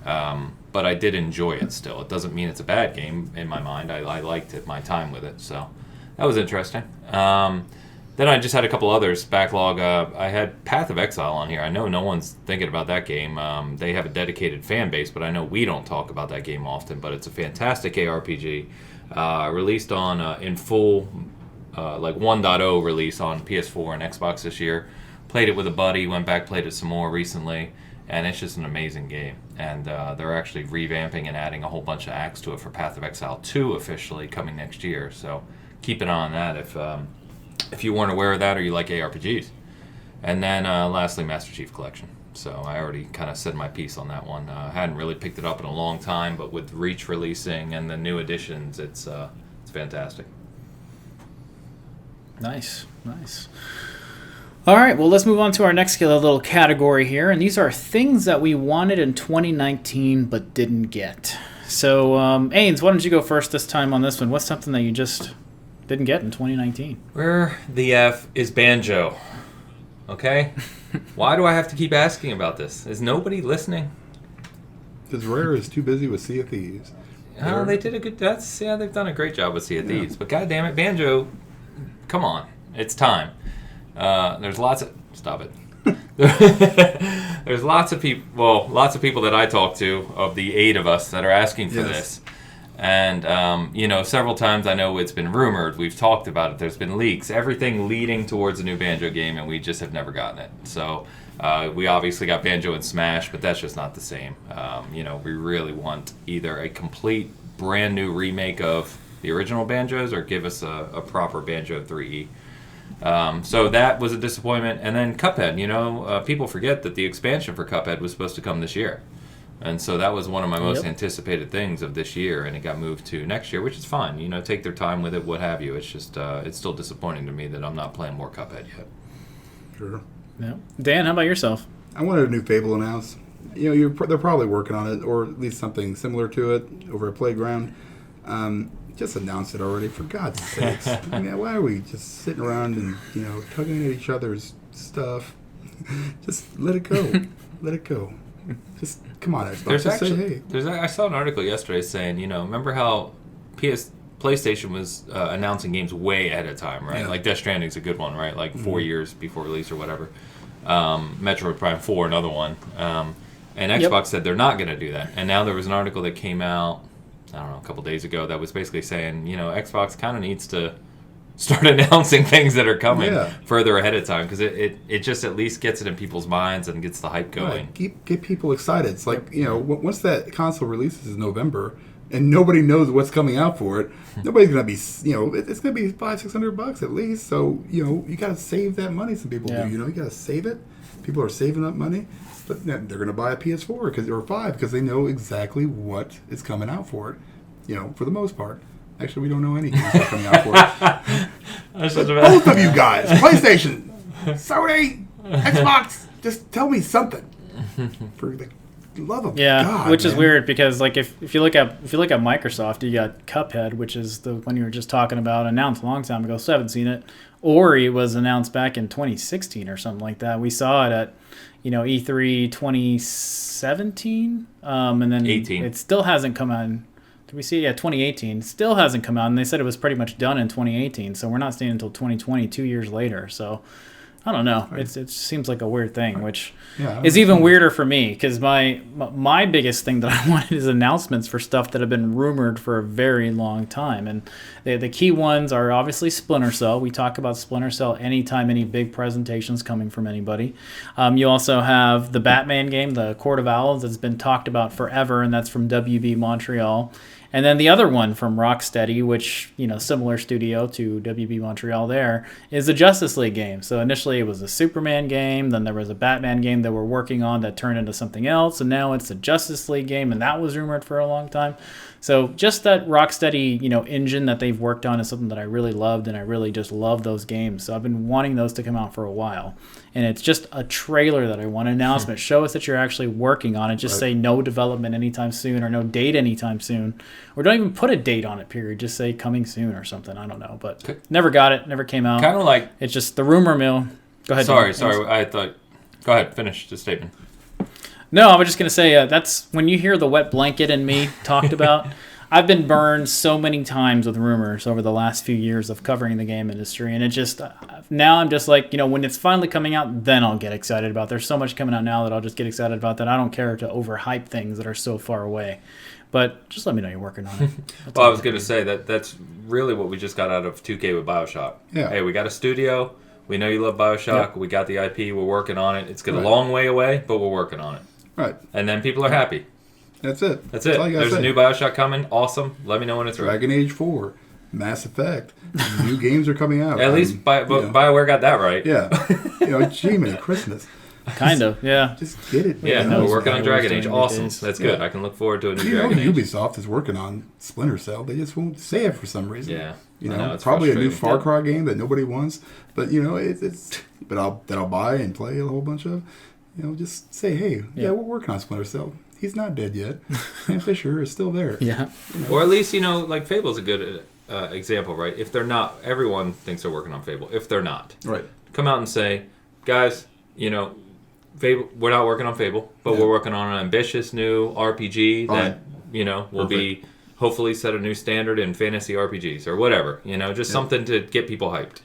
But I did enjoy it still. It doesn't mean it's a bad game in my mind. I liked it, my time with it, so that was interesting. Then I just had a couple others. Backlog. I had Path of Exile on here. I know no one's thinking about that game. They have a dedicated fan base, but I know we don't talk about that game often. But it's a fantastic ARPG. Released on in full, like 1.0 release on PS4 and Xbox this year. Played it with a buddy. Went back, played it some more recently. And it's just an amazing game. And they're actually revamping and adding a whole bunch of acts to it for Path of Exile 2 officially coming next year. So keep an eye on that if you weren't aware of that or you like ARPGs. And then lastly, Master Chief Collection. So I already kind of said my piece on that one. Hadn't really picked it up in a long time, but with Reach releasing and the new additions, it's fantastic. Nice. All right, well, let's move on to our next little category here, and these are things that we wanted in 2019 but didn't get. So, Ains, why don't you go first this time on this one? What's something that you just didn't get in 2019? Where the F is Banjo? Okay? Why do I have to keep asking about this? Is nobody listening? Because Rare is too busy with Sea of Thieves. Oh, they did a good... they've done a great job with Sea of Thieves. But goddamn it, Banjo, come on. It's time. There's lots of... Stop it. There's lots of people that I talk to, of the 8 of us, that are asking for this. And, several times I know it's been rumored. We've talked about it. There's been leaks. Everything leading towards a new Banjo game, and we just have never gotten it. So we obviously got Banjo and Smash, but that's just not the same. We really want either a complete brand new remake of the original Banjos or give us a proper Banjo 3E. So that was a disappointment. And then Cuphead, people forget that the expansion for Cuphead was supposed to come this year. And so that was one of my most anticipated things of this year, and it got moved to next year, which is fine. Take their time with it, what have you. It's just, it's still disappointing to me that I'm not playing more Cuphead yet. Sure. Yeah. Dan, how about yourself? I wanted a new Fable announced. They're probably working on it, or at least something similar to it over at Playground. Just announced it already, for God's sakes. I mean, why are we just sitting around and, tugging at each other's stuff? Just let it go. Let it go. Just, come on, Xbox. I saw an article yesterday saying, remember how PlayStation was announcing games way ahead of time, right? Yeah. Like Death Stranding's a good one, right? Like 4 years before release or whatever. Metroid Prime 4, another one. And Xbox said they're not going to do that. And now there was an article that came out, I don't know, a couple days ago that was basically saying, Xbox kind of needs to start announcing things that are coming further ahead of time, because it just at least gets it in people's minds and gets the hype going. Right. Get people excited. It's like, once that console releases in November and nobody knows what's coming out for it, nobody's going to be, it's going to be $500-$600 at least. So, you got to save that money. Some people do, you got to save it. People are saving up money, but they're going to buy a PS4 or 5 because they know exactly what is coming out for it, for the most part. Actually, we don't know any games that are coming out for it. Both of you guys, PlayStation, Sony, Xbox, just tell me something. For the love of God, which is man. weird because if you look at Microsoft, you got Cuphead, which is the one you were just talking about, announced a long time ago. So I haven't seen it. Ori was announced back in 2016 or something like that. We saw it at E3 2017, and then 18. It still hasn't come out. Did we see? Yeah, 2018 still hasn't come out, and they said it was pretty much done in 2018. So we're not seeing it until 2020, 2 years later. So I don't know. It seems like a weird thing, which is even weirder for me because my biggest thing that I wanted is announcements for stuff that have been rumored for a very long time. And the key ones are obviously Splinter Cell. We talk about Splinter Cell anytime any big presentation's coming from anybody. You also have the Batman game, the Court of Owls, that's been talked about forever, and that's from WB Montreal. And then the other one from Rocksteady, which, similar studio to WB Montreal there, is the Justice League game. So initially it was a Superman game, then there was a Batman game that we're working on that turned into something else, and now it's the Justice League game, and that was rumored for a long time. So just that Rocksteady, engine that they've worked on is something that I really loved, and I really just love those games. So I've been wanting those to come out for a while. And it's just a trailer that I want, an announcement. Show us that you're actually working on it. Just say no development anytime soon or no date anytime soon. Or don't even put a date on it, period. Just say coming soon or something. I don't know. But never got it. Never came out. Kind of like... It's just the rumor mill. Go ahead. Sorry. I thought... Go ahead. Finish the statement. No, I was just going to say, that's when you hear the wet blanket and me talked about... I've been burned so many times with rumors over the last few years of covering the game industry, and it just now I'm just like, when it's finally coming out, then I'll get excited about it. There's so much coming out now that I'll just get excited about that. I don't care to overhype things that are so far away. But just let me know you're working on it. Well, I was going to say that's really what we just got out of 2K with BioShock. Yeah. Hey, we got a studio. We know you love BioShock. Yep. We got the IP. We're working on it. It's a long way away, but we're working on it. Right. And then people are happy. That's it. That's it. There's a new BioShock coming. Awesome. Let me know when it's ready. Dragon Age 4, Mass Effect. New games are coming out. At least BioWare got that right. Yeah. Gee, man, Christmas. Kind of, yeah. Just get it. Yeah, we're working on Dragon Age. Awesome. Days. That's good. I can look forward to a new Dragon Age. Ubisoft is working on Splinter Cell. They just won't say it for some reason. Yeah. Probably a new Far Cry game that nobody wants. But, but I'll buy and play a whole bunch of. Just say, hey, we're working on Splinter Cell. He's not dead yet. Sam Fisher is still there. Yeah. Or at least, like Fable's a good example, right? If they're not, everyone thinks they're working on Fable. If they're not, right, come out and say, guys, Fable, we're not working on Fable, but we're working on an ambitious new RPG that, will be hopefully set a new standard in fantasy RPGs or whatever. Just something to get people hyped.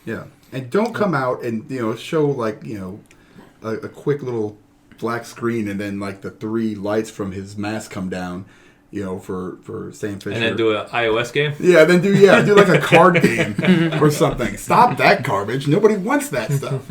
Yeah. And don't come out and, show a quick little black screen and then the 3 lights from his mask come down, for Sam Fisher. And then do an iOS game? Yeah, then do a card game or something. Stop that garbage. Nobody wants that stuff.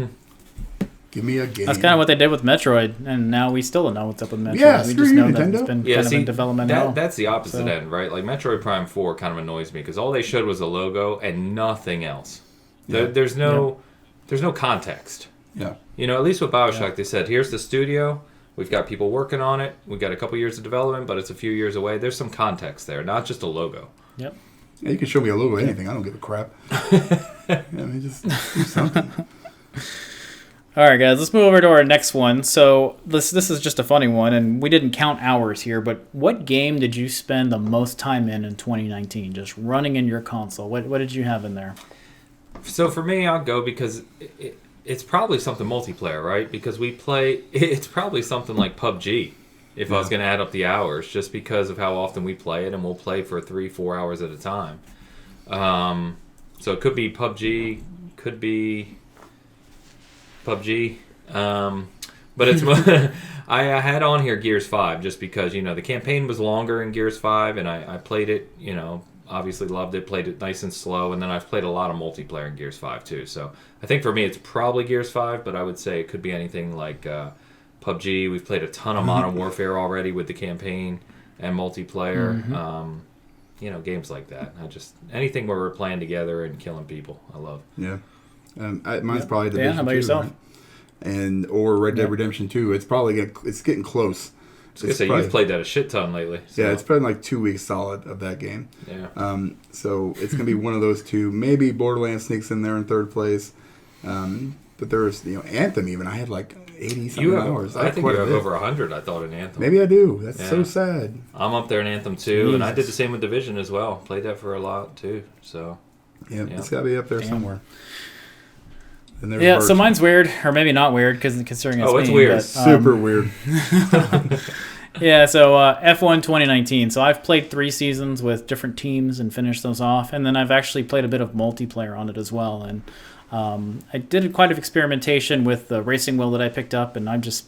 Give me a game. That's kind of what they did with Metroid, and now we still don't know what's up with Metroid. Yeah, we just know Nintendo. that it's been kind of in development now. That's the opposite end, right? Like Metroid Prime 4 kind of annoys me because all they showed was a logo and nothing else. Yeah. There's no context. Yeah. At least with BioShock, they said, here's the studio. We've got people working on it. We've got a couple years of development, but it's a few years away. There's some context there, not just a logo. Yep. Yeah, you can show me a logo of anything. I don't give a crap. Just do something. All right, guys, let's move over to our next one. So this is just a funny one, and we didn't count hours here, but what game did you spend the most time in 2019, just running in your console? What did you have in there? So for me, I'll go because it's probably something multiplayer, right? Because it's probably something like PUBG, if I was going to add up the hours, just because of how often we play it, and we'll play for 3-4 hours at a time. So it could be PUBG, could be PUBG, but it's I had on here Gears 5 just because the campaign was longer in Gears 5 and I played it, obviously loved it, played it nice and slow, and then I've played a lot of multiplayer in Gears 5 too. So I think for me it's probably Gears 5, but I would say it could be anything like PUBG. We've played a ton of Modern Warfare already with the campaign and multiplayer. Games like that. Anything where we're playing together and killing people, I love. Yeah. Mine's probably Division 2. How about yourself? Right? Or Red Dead Redemption 2. It's probably getting close. You've played that a shit ton lately. So. Yeah, it's been 2 weeks solid of that game. Yeah. So it's gonna be one of those two. Maybe Borderlands sneaks in there in third place. But there's Anthem even. I had 80-something hours. I think you have over 100. I thought in Anthem. Maybe I do. That's so sad. I'm up there in Anthem too, and I did the same with Division as well. Played that for a lot too. So. Yeah, it's got to be up there somewhere. Yeah, so mine's weird, or maybe not weird, considering it's weird. But, super weird. Yeah, so F1 2019. So I've played 3 seasons with different teams and finished those off, and then I've actually played a bit of multiplayer on it as well. And I did quite a experimentation with the racing wheel that I picked up, and I just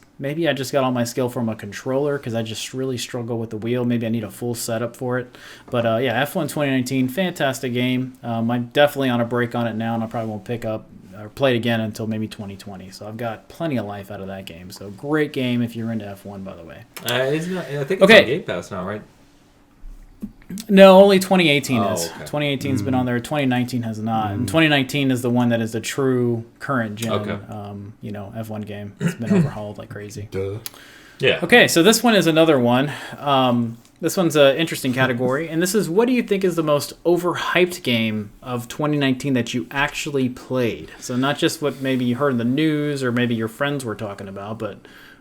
got all my skill from a controller because I just really struggle with the wheel. Maybe I need a full setup for it. But F1 2019, fantastic game. I'm definitely on a break on it now, and I probably won't pick up or play it again until maybe 2020. So I've got plenty of life out of that game. So great game if you're into F1, by the way. I think it's on Game Pass now, right? No, only 2018 is. Okay. 2018's been on there. 2019 has not. And 2019 is the one that is the true current gen, F1 game. It's been overhauled like crazy. Duh. Yeah. Okay, so this one is another one. This one's an interesting category, and this is, what do you think is the most overhyped game of 2019 that you actually played? So not just what maybe you heard in the news or maybe your friends were talking about, but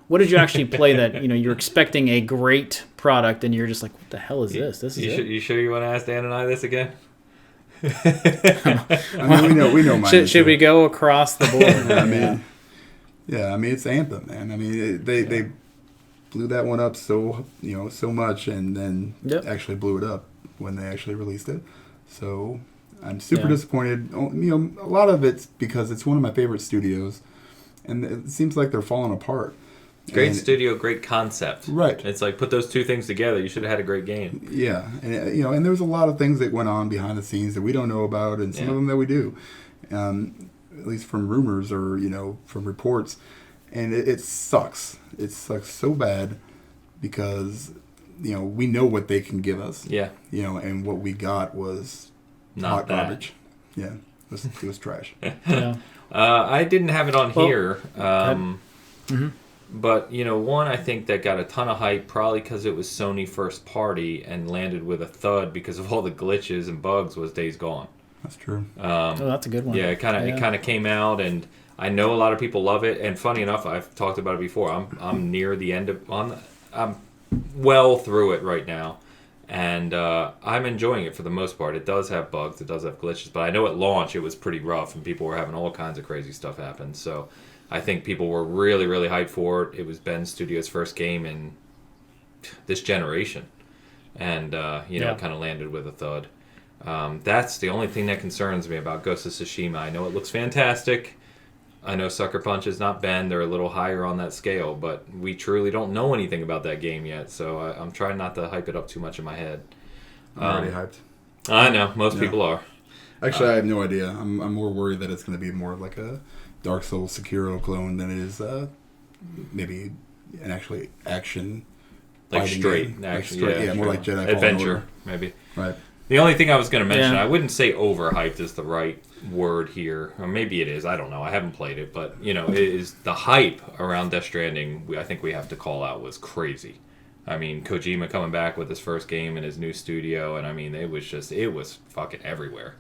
what did you actually play that you're expecting a great product and you're just like, what the hell is this? This is it? You sure you want to ask Dan and I this again? We know mine. Should we go across the board? it's Anthem, man. blew that one up so much, and then Yep. actually blew it up when they actually released it. So I'm super disappointed. A lot of it's because it's one of my favorite studios, and it seems like they're falling apart. Great studio, great concept. Right. It's like, put those two things together. You should have had a great game. Yeah, and and there's a lot of things that went on behind the scenes that we don't know about, and some of them that we do, at least from rumors or from reports, and it sucks. It sucks so bad because we know what they can give us. Yeah. And what we got was Not hot that. garbage. Yeah, it was trash. Yeah. I didn't have it on here. Mm-hmm. But, one I think that got a ton of hype probably because it was Sony first party and landed with a thud because of all the glitches and bugs was Days Gone. That's true. That's a good one. Yeah, it kind of came out, and I know a lot of people love it. And funny enough, I've talked about it before. I'm near the end I'm well through it right now, and I'm enjoying it for the most part. It does have bugs, it does have glitches, but I know at launch it was pretty rough, and people were having all kinds of crazy stuff happen. So I think people were really, really hyped for it. It was Ben Studio's first game in this generation, and kind of landed with a thud. That's the only thing that concerns me about Ghost of Tsushima. I know it looks fantastic. I know Sucker Punch is not Ben. They're a little higher on that scale, but we truly don't know anything about that game yet, so I'm trying not to hype it up too much in my head. I'm already hyped. I know. Most people are. Actually, I have no idea. I'm more worried that it's going to be more like a Dark Souls Sekiro clone than it is maybe an actually action. Like straight game. action. More like Jedi Adventure, maybe. Right. The only thing I was going to mention, I wouldn't say overhyped is the right word here, or maybe it is. I don't know. I haven't played it, but it is the hype around Death Stranding. I think we have to call out was crazy. I mean, Kojima coming back with his first game in his new studio, and I mean, it was fucking everywhere.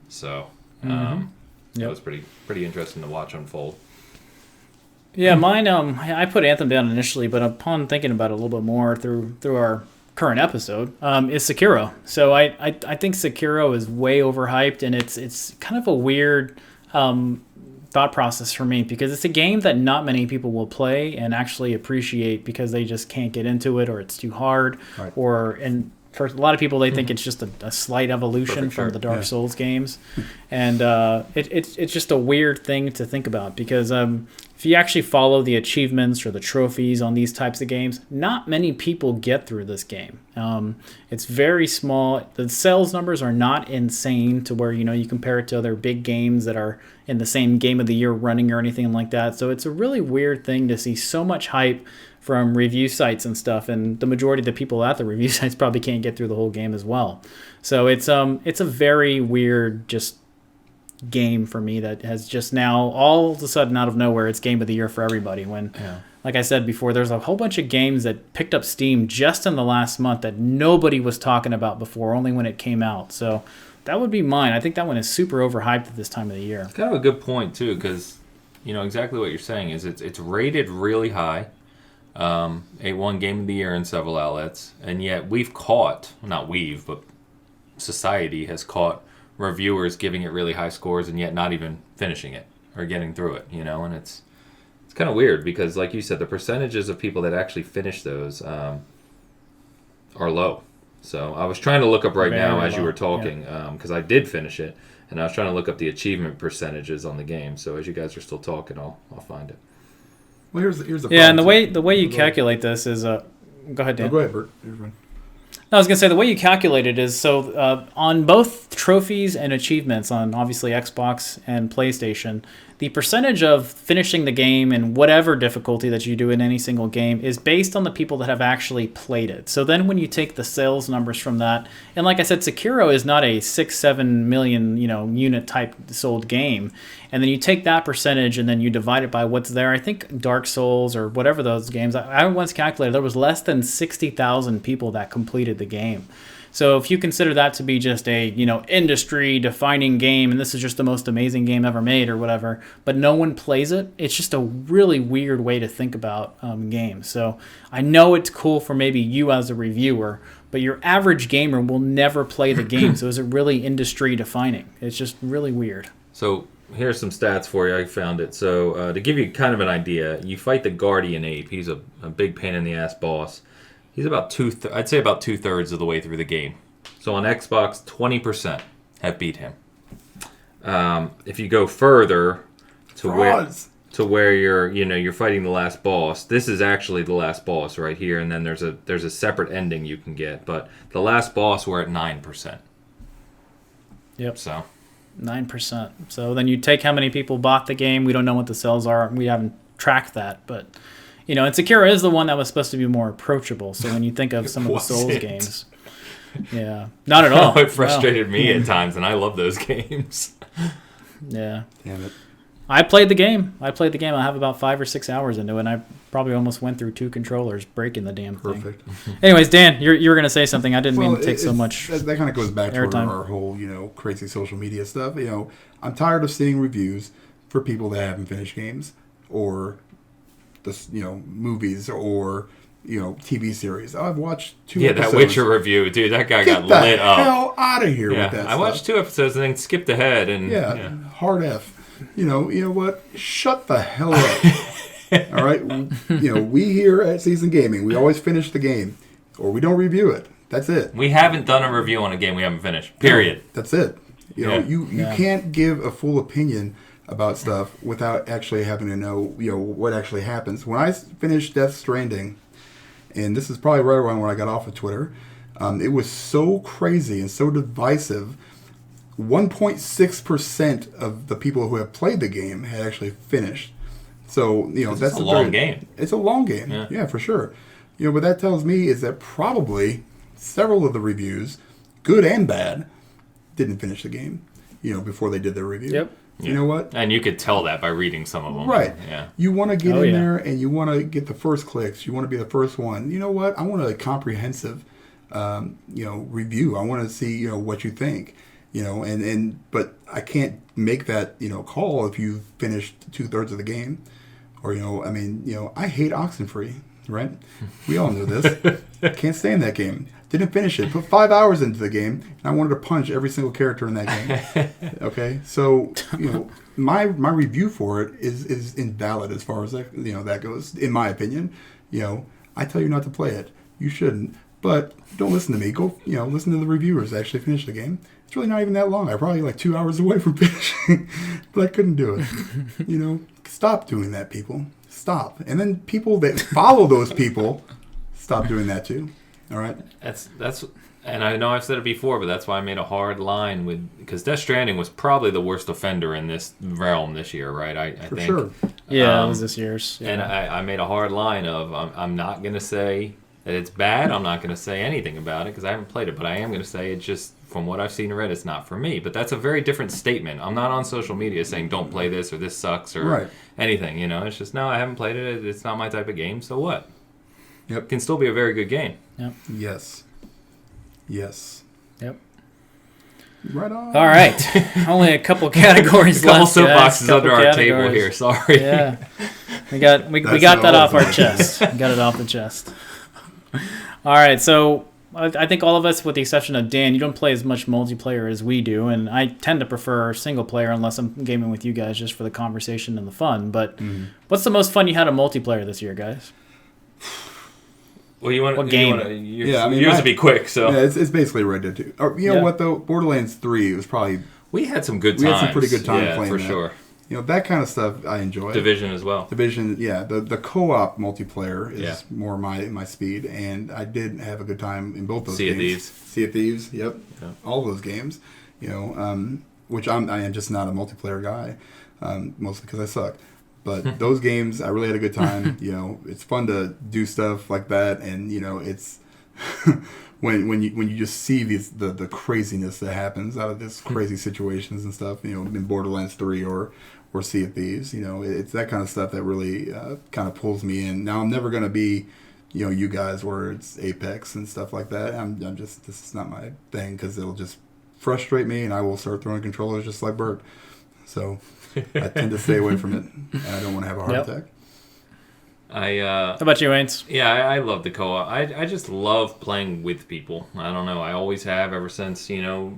So that was pretty interesting to watch unfold. Yeah, mine. I put Anthem down initially, but upon thinking about it a little bit more through our current episode, is Sekiro. So I think Sekiro is way overhyped, and it's kind of a weird thought process for me because it's a game that not many people will play and actually appreciate because they just can't get into it or it's too hard, right. And for a lot of people they think it's just a slight evolution from the Dark Souls games, and it's just a weird thing to think about because if you actually follow the achievements or the trophies on these types of games, not many people get through this game. It's very small. The sales numbers are not insane to where you compare it to other big games that are in the same game of the year running or anything like that. So it's a really weird thing to see so much hype from review sites and stuff, and the majority of the people at the review sites probably can't get through the whole game as well. So it's a very weird just game for me that has just now all of a sudden out of nowhere it's game of the year for everybody when like I said before, there's a whole bunch of games that picked up steam just in the last month that nobody was talking about before, only when it came out. So that would be mine. I think that one is super overhyped at this time of the year. It's kind of a good point too, because exactly what you're saying is it's rated really high. It won Game of the Year in several outlets, and yet but society has caught reviewers giving it really high scores and yet not even finishing it or getting through it, and it's kind of weird because, like you said, the percentages of people that actually finish those are low. So I was trying to look up right now as you were talking because I did finish it, and I was trying to look up the achievement percentages on the game. So as you guys are still talking, I'll find it. Well, here's the and the way you calculate this is go ahead, Dan. No, go ahead, Bert. Here's one. I was going to say the way you calculate it is on both trophies and achievements on obviously Xbox and PlayStation, the percentage of finishing the game in whatever difficulty that you do in any single game is based on the people that have actually played it. So then when you take the sales numbers from that, and like I said, Sekiro is not a 6-7 million unit type sold game, and then you take that percentage and then you divide it by what's there. I think Dark Souls or whatever those games, I once calculated there was less than 60,000 people that completed the game. So if you consider that to be just a industry-defining game, and this is just the most amazing game ever made or whatever, but no one plays it, it's just a really weird way to think about games. So I know it's cool for maybe you as a reviewer, but your average gamer will never play the game. So is it really industry-defining? It's just really weird. So here's some stats for you. I found it. So to give you kind of an idea, you fight the Guardian Ape. He's a big pain in the ass boss. He's about I'd say about 2/3 of the way through the game. So on Xbox, 20% have beat him. If you go further to where you're fighting the last boss, this is actually the last boss right here, and then there's a separate ending you can get. But the last boss, we're at 9%. Yep. So 9%. So then you take how many people bought the game. We don't know what the sales are. We haven't tracked that, but and Sekiro is the one that was supposed to be more approachable. So when you think of some of the Souls games, yeah, not at all. It frustrated me at times, and I love those games. Yeah. Damn it. I played the game. I have about 5 or 6 hours into it, and I probably almost went through 2 controllers breaking the damn thing. Perfect. Anyways, Dan, you were going to say something. I didn't mean to take so much That kind of goes back to our whole, crazy social media stuff. I'm tired of seeing reviews for people that haven't finished games or, movies or, TV series. I've watched 2 episodes. That Witcher review, dude, that guy got lit up. Get the hell out of here with that stuff. I watched 2 episodes and then skipped ahead. And hard F. You know what? Shut the hell up. All right? We here at Season Gaming, we always finish the game. Or we don't review it. That's it. We haven't done a review on a game we haven't finished. Period. No, that's it. You can't give a full opinion about stuff without actually having to know, what actually happens. When I finished Death Stranding, and this is probably right around when I got off of Twitter, it was so crazy and so divisive. 1.6% of the people who have played the game had actually finished. So, that's a long game. It's a long game. Yeah, for sure. What that tells me is that probably several of the reviews, good and bad, didn't finish the game, before they did their review. Yep. You know what? And you could tell that by reading some of them. Right. Yeah. You want to get in there and you want to get the first clicks. You want to be the first one. You know what? I want a comprehensive, review. I want to see, what you think. But I can't make that, call if you've finished 2/3 of the game. Or, I hate Oxenfree, right? We all know this. Can't stand that game. Didn't finish it. Put 5 hours into the game, and I wanted to punch every single character in that game. Okay? So, my review for it is invalid as far as that goes, in my opinion. I tell you not to play it. You shouldn't. But don't listen to me. Go, listen to the reviewers that actually finish the game. It's really not even that long. I'm probably 2 hours away from finishing, but I couldn't do it. Stop doing that, people. Stop. And then people that follow those people, stop doing that too. All right? That's and I know I've said it before, but that's why I made a hard line because Death Stranding was probably the worst offender in this realm this year, right? I think. Sure. Yeah, it was this year's. Yeah. And I made a hard line of I'm not going to say that it's bad. I'm not going to say anything about it because I haven't played it, but I am going to say it's just, from what I've seen and read, it's not for me. But that's a very different statement. I'm not on social media saying don't play this or this sucks or anything. It's just, no, I haven't played it. It's not my type of game. So what? Yep. It can still be a very good game. Yep. Yes. Yep. Right on. All right. Only a couple categories left. A couple soapboxes under our table here. Sorry. Yeah. We got that off our chest. We got it off the chest. All right. So I think all of us, with the exception of Dan, you don't play as much multiplayer as we do, and I tend to prefer single player unless I'm gaming with you guys just for the conversation and the fun. But what's the most fun you had in multiplayer this year, guys? Well, what game? Yours would be quick, so yeah, it's basically Red Dead 2. Or, know what though? Borderlands 3 was probably. We had some good times. We had some pretty good time playing for that. Sure. That kind of stuff I enjoy. Division as well. Division, yeah. The co-op multiplayer is more my speed, and I did have a good time in both those games. Sea of Thieves, yep. Yeah. All those games, which I am just not a multiplayer guy, mostly because I suck. But those games, I really had a good time. It's fun to do stuff like that, and it's when you just see the craziness that happens out of this crazy situations and stuff. In Borderlands 3 or Sea of Thieves, it's that kind of stuff that really kind of pulls me in. Now I'm never gonna be, you guys where it's Apex and stuff like that. I'm just, this is not my thing because it'll just frustrate me, and I will start throwing controllers just like Bert. So I tend to stay away from it, and I don't want to have a heart attack. How about you, Ains? Yeah, I love the co-op. I just love playing with people. I don't know. I always have ever since,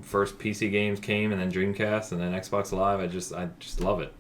first PC games came and then Dreamcast and then Xbox Live. I just love it.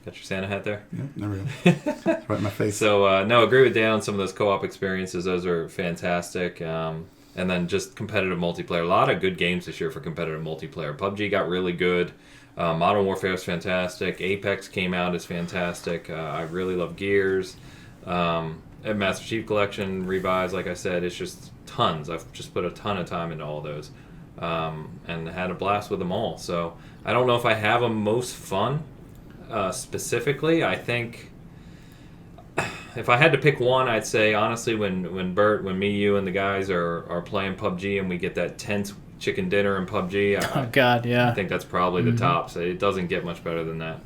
Got your Santa hat there? Yeah, there we go. It's right in my face. So, no, agree with Dan on some of those co-op experiences. Those are fantastic. And then just competitive multiplayer. A lot of good games this year for competitive multiplayer. PUBG got really good. Modern Warfare is fantastic. Apex came out is fantastic. I really love Gears. Master Chief Collection, Revives, like I said, it's just tons. I've just put a ton of time into all those. And had a blast with them all. So, I don't know if I have a most fun. Specifically, I think if I had to pick one, I'd say honestly when Bert, me, you, and the guys are playing PUBG and we get that tense chicken dinner in PUBG. Oh God, yeah. I think that's probably the top. So it doesn't get much better than that.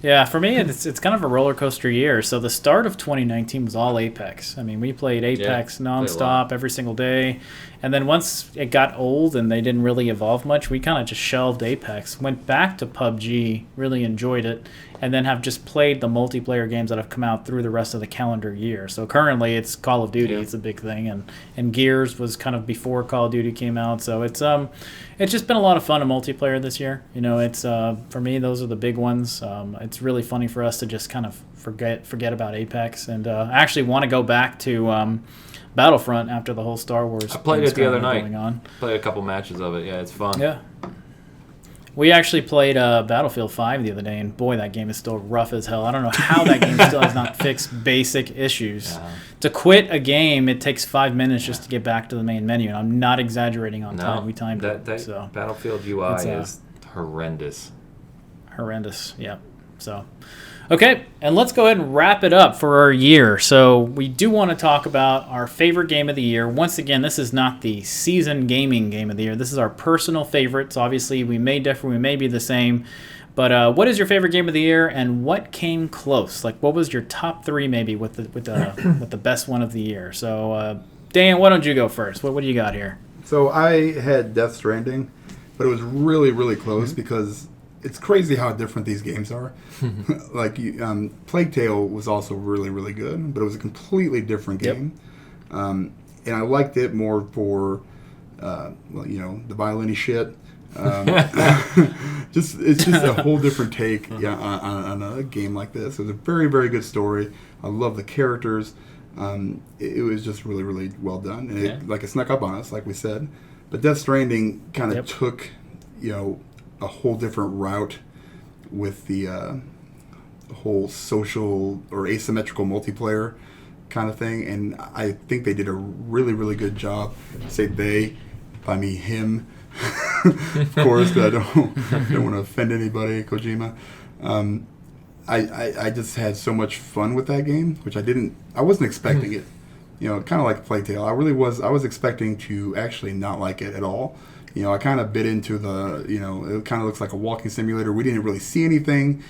Yeah, for me, it's kind of a roller coaster year. So the start of 2019 was all Apex. I mean, we played Apex nonstop every single day. And then once it got old and they didn't really evolve much, we kind of just shelved Apex, went back to PUBG, really enjoyed it, and then have just played the multiplayer games that have come out through the rest of the calendar year. So currently it's Call of Duty, it's a big thing, and Gears was kind of before Call of Duty came out. So it's just been a lot of fun in multiplayer this year. It's for me, those are the big ones. It's really funny for us to just kind of forget about Apex, and I actually want to go back to Battlefront after the whole Star Wars. I played it the other night. Going on. Played a couple matches of it. Yeah, it's fun. Yeah. We actually played Battlefield 5 the other day, and boy, that game is still rough as hell. I don't know how that game still has not fixed basic issues. Yeah. To quit a game, it takes 5 minutes just to get back to the main menu, and I'm not exaggerating on time. We timed it. So Battlefield UI is horrendous. Horrendous, yeah. So, okay, and let's go ahead and wrap it up for our year. So we do want to talk about our favorite game of the year. Once again, this is not the season gaming game of the year. This is our personal favorites. Obviously, we may differ, we may be the same. But what is your favorite game of the year, and what came close? Like, what was your top three maybe with the best one of the year? So, Dan, why don't you go first? What do you got here? So I had Death Stranding, but it was really, really close because it's crazy how different these games are. Like, Plague Tale was also really, really good, but it was a completely different game. And I liked it more for, the violin-y shit. It's just a whole different take on a game like this. It was a very, very good story. I love the characters. It was just really, really well done. And it snuck up on us, like we said. But Death Stranding kind of took, a whole different route with the whole social or asymmetrical multiplayer kind of thing. And I think they did a really, really good job. I say they, by me, him. Of course, but I don't want to offend anybody, Kojima. I just had so much fun with that game, which I wasn't expecting it. Kind of like Plague Tale. I was expecting to actually not like it at all. I kind of bit into it kind of looks like a walking simulator. We didn't really see anything,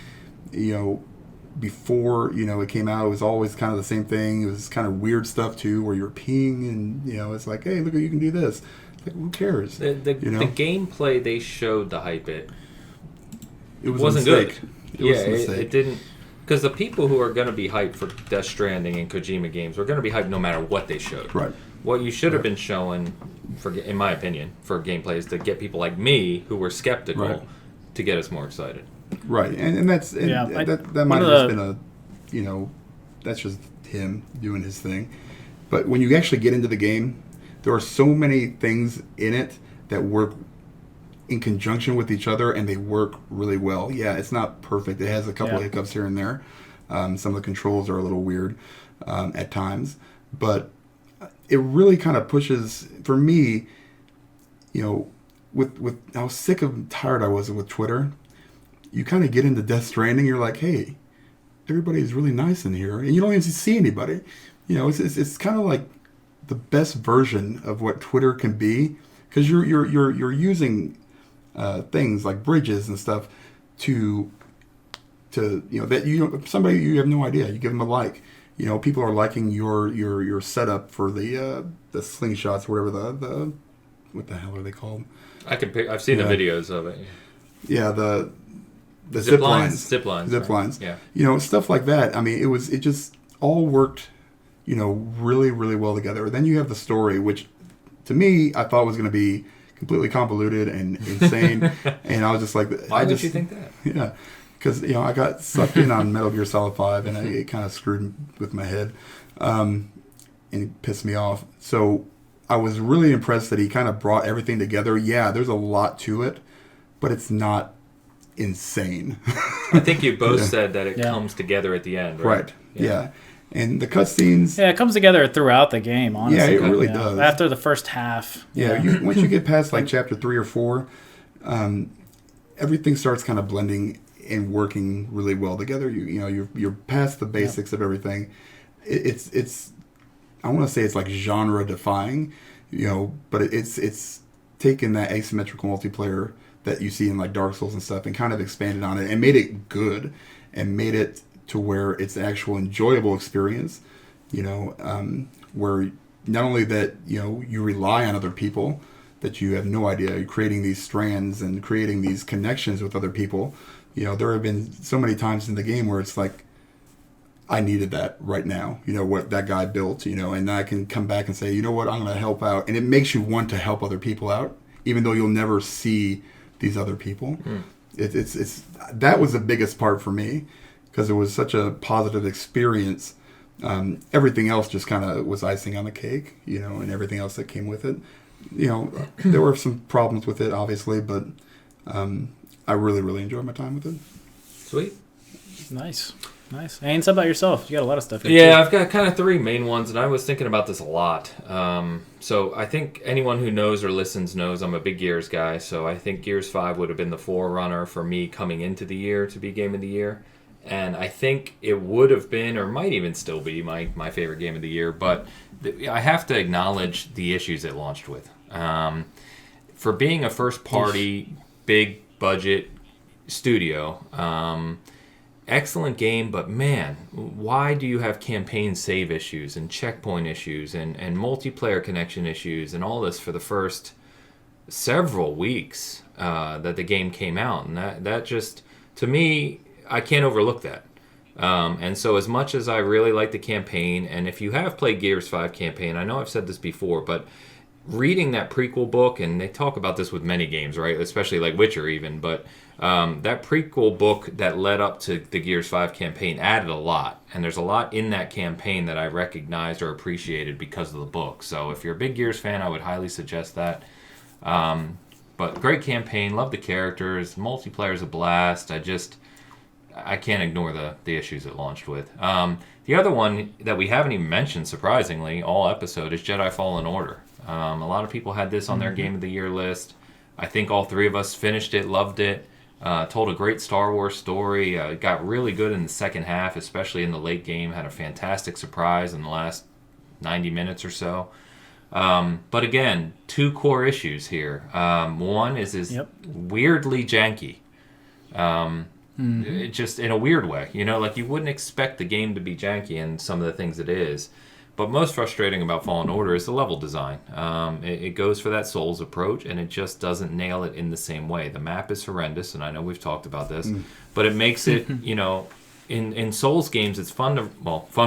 before, it came out. It was always kind of the same thing. It was kind of weird stuff too, where you're peeing and, it's like, hey, look, you can do this. Like, who cares? The gameplay they showed to hype it. It wasn't good. It didn't, because the people who are going to be hyped for Death Stranding and Kojima games are going to be hyped no matter what they showed. Right. What you should have been showing, in my opinion, for gameplay is to get people like me who were skeptical to get us more excited. Right, and that might have just been that's just him doing his thing. But when you actually get into the game, there are so many things in it that work in conjunction with each other, and they work really well. Yeah, it's not perfect. It has a couple of hiccups here and there. Some of the controls are a little weird at times. But it really kind of pushes, for me, with how sick and tired I was with Twitter, you kind of get into Death Stranding, you're like, hey, everybody's really nice in here, and you don't even see anybody. It's kind of like the best version of what Twitter can be, because you're using things like bridges and stuff to that somebody you have no idea. You give them a like. People are liking your setup for the slingshots, whatever the what the hell are they called? I've seen the videos of it. Yeah, the zip lines. Zip lines. Yeah. Stuff like that. I mean, it all worked, really, really well together. Then you have the story, which to me, I thought was going to be completely convoluted and insane. And I was just like... Why would you think that? Yeah. Because, I got sucked in on Metal Gear Solid 5, and it kind of screwed with my head. And it pissed me off. So I was really impressed that he kind of brought everything together. Yeah, there's a lot to it, but it's not insane. I think you both said that it comes together at the end, right? Right, yeah. And the cutscenes... Yeah, it comes together throughout the game, honestly. Yeah, it really does. After the first half. Yeah, once you get past like chapter 3 or 4, everything starts kind of blending and working really well together. You're past the basics of everything. It's I want to say it's like genre defying, but it's taken that asymmetrical multiplayer that you see in like Dark Souls and stuff and kind of expanded on it and made it good and made it to where it's an actual enjoyable experience, where not only that, you rely on other people that you have no idea, you're creating these strands and creating these connections with other people. There have been so many times in the game where it's like, I needed that right now, what that guy built, and I can come back and say, you know what, I'm going to help out. And it makes you want to help other people out, even though you'll never see these other people. It's that was the biggest part for me, because it was such a positive experience. Everything else just kind of was icing on the cake, and everything else that came with it. There were some problems with it, obviously, but I really, really enjoyed my time with it. Sweet. Nice. Ains, how about yourself? You got a lot of stuff here. Yeah, I've got kind of 3 main ones, and I was thinking about this a lot. So I think anyone who knows or listens knows I'm a big Gears guy, so I think Gears 5 would have been the forerunner for me coming into the year to be Game of the Year. And I think it would have been, or might even still be, my favorite game of the year. But I have to acknowledge the issues it launched with. For being a first-party, big-budget studio, excellent game, but man, why do you have campaign save issues and checkpoint issues and multiplayer connection issues and all this for the first several weeks that the game came out? And that just, to me, I can't overlook that. And so as much as I really like the campaign, and if you have played Gears 5 campaign, I know I've said this before, but reading that prequel book, and they talk about this with many games, right? Especially like Witcher even, but that prequel book that led up to the Gears 5 campaign added a lot. And there's a lot in that campaign that I recognized or appreciated because of the book. So if you're a big Gears fan, I would highly suggest that. But great campaign, love the characters, multiplayer's a blast. I can't ignore the issues it launched with. The other one that we haven't even mentioned, surprisingly, all episode, is Jedi Fallen Order. A lot of people had this on their Game of the Year list. I think all 3 of us finished it, loved it, told a great Star Wars story, got really good in the second half, especially in the late game, had a fantastic surprise in the last 90 minutes or so. But again, 2 core issues here. One is weirdly janky. Just in a weird way, like you wouldn't expect the game to be janky in some of the things it is. But most frustrating about Fallen Order is the level design. It goes for that Souls approach, and it just doesn't nail it in the same way. The map is horrendous, and I know we've talked about this, but it makes it, in Souls games, it's fun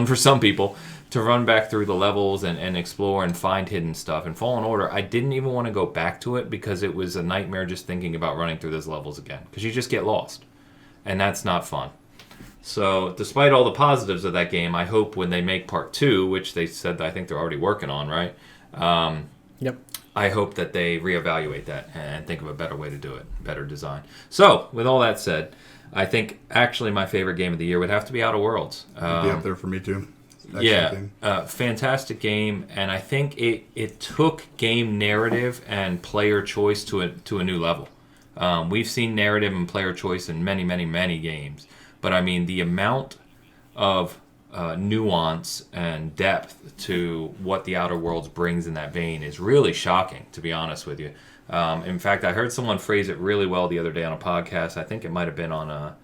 for some people to run back through the levels and explore and find hidden stuff. In Fallen Order, I didn't even want to go back to it because it was a nightmare just thinking about running through those levels again, because you just get lost. And that's not fun. So, despite all the positives of that game, I hope when they make part 2, which they said I think they're already working on, right? Yep. I hope that they reevaluate that and think of a better way to do it, better design. So, with all that said, I think actually my favorite game of the year would have to be Outer Worlds. It'd be up there for me too. Fantastic game, and I think it took game narrative and player choice to a new level. We've seen narrative and player choice in many, many, many games. But, I mean, the amount of nuance and depth to what the Outer Worlds brings in that vein is really shocking, to be honest with you. In fact, I heard someone phrase it really well the other day on a podcast. I think it might have been on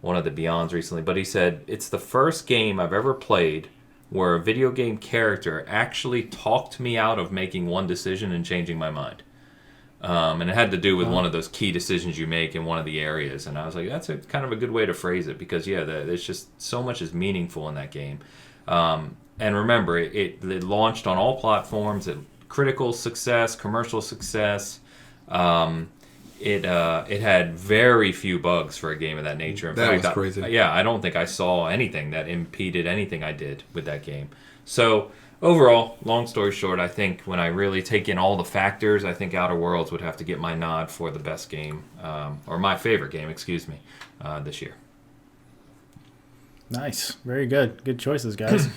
one of the Beyonds recently. But he said, it's the first game I've ever played where a video game character actually talked me out of making one decision and changing my mind. And it had to do with one of those key decisions you make in one of the areas. And I was like, that's kind of a good way to phrase it because, there's just so much is meaningful in that game. And remember, it launched on all platforms. Critical success, commercial success. It had very few bugs for a game of that nature. In that fact, was crazy. I don't think I saw anything that impeded anything I did with that game. So overall, long story short, I think when I really take in all the factors, I think Outer Worlds would have to get my nod for the best game, or my favorite game, this year. Nice. Very good. Good choices, guys.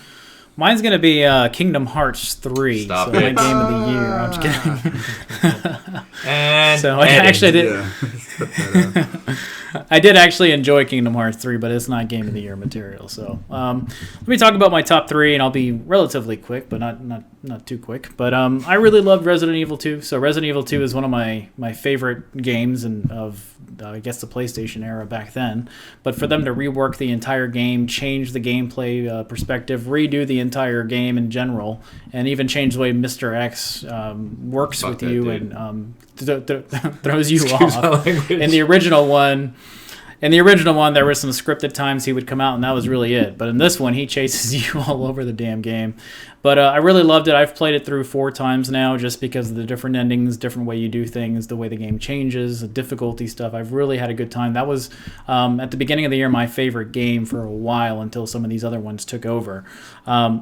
Mine's going to be Kingdom Hearts 3. Stop so it. my game of the year. I'm just kidding. And so I actually did. Yeah. I did actually enjoy Kingdom Hearts 3, but it's not Game of the Year material. So let me talk about my top 3, and I'll be relatively quick, but not too quick. But I really loved Resident Evil 2. So Resident Evil 2 is one of my favorite games of I guess the PlayStation era back then. But for them to rework the entire game, change the gameplay perspective, redo the entire game in general, and even change the way Mr. X works with you and throws you off. In the original one, there were some scripted times he would come out, and that was really it. But in this one, he chases you all over the damn game. But I really loved it. I've played it through 4 times now just because of the different endings, different way you do things, the way the game changes, the difficulty stuff. I've really had a good time. That was, at the beginning of the year, my favorite game for a while until some of these other ones took over.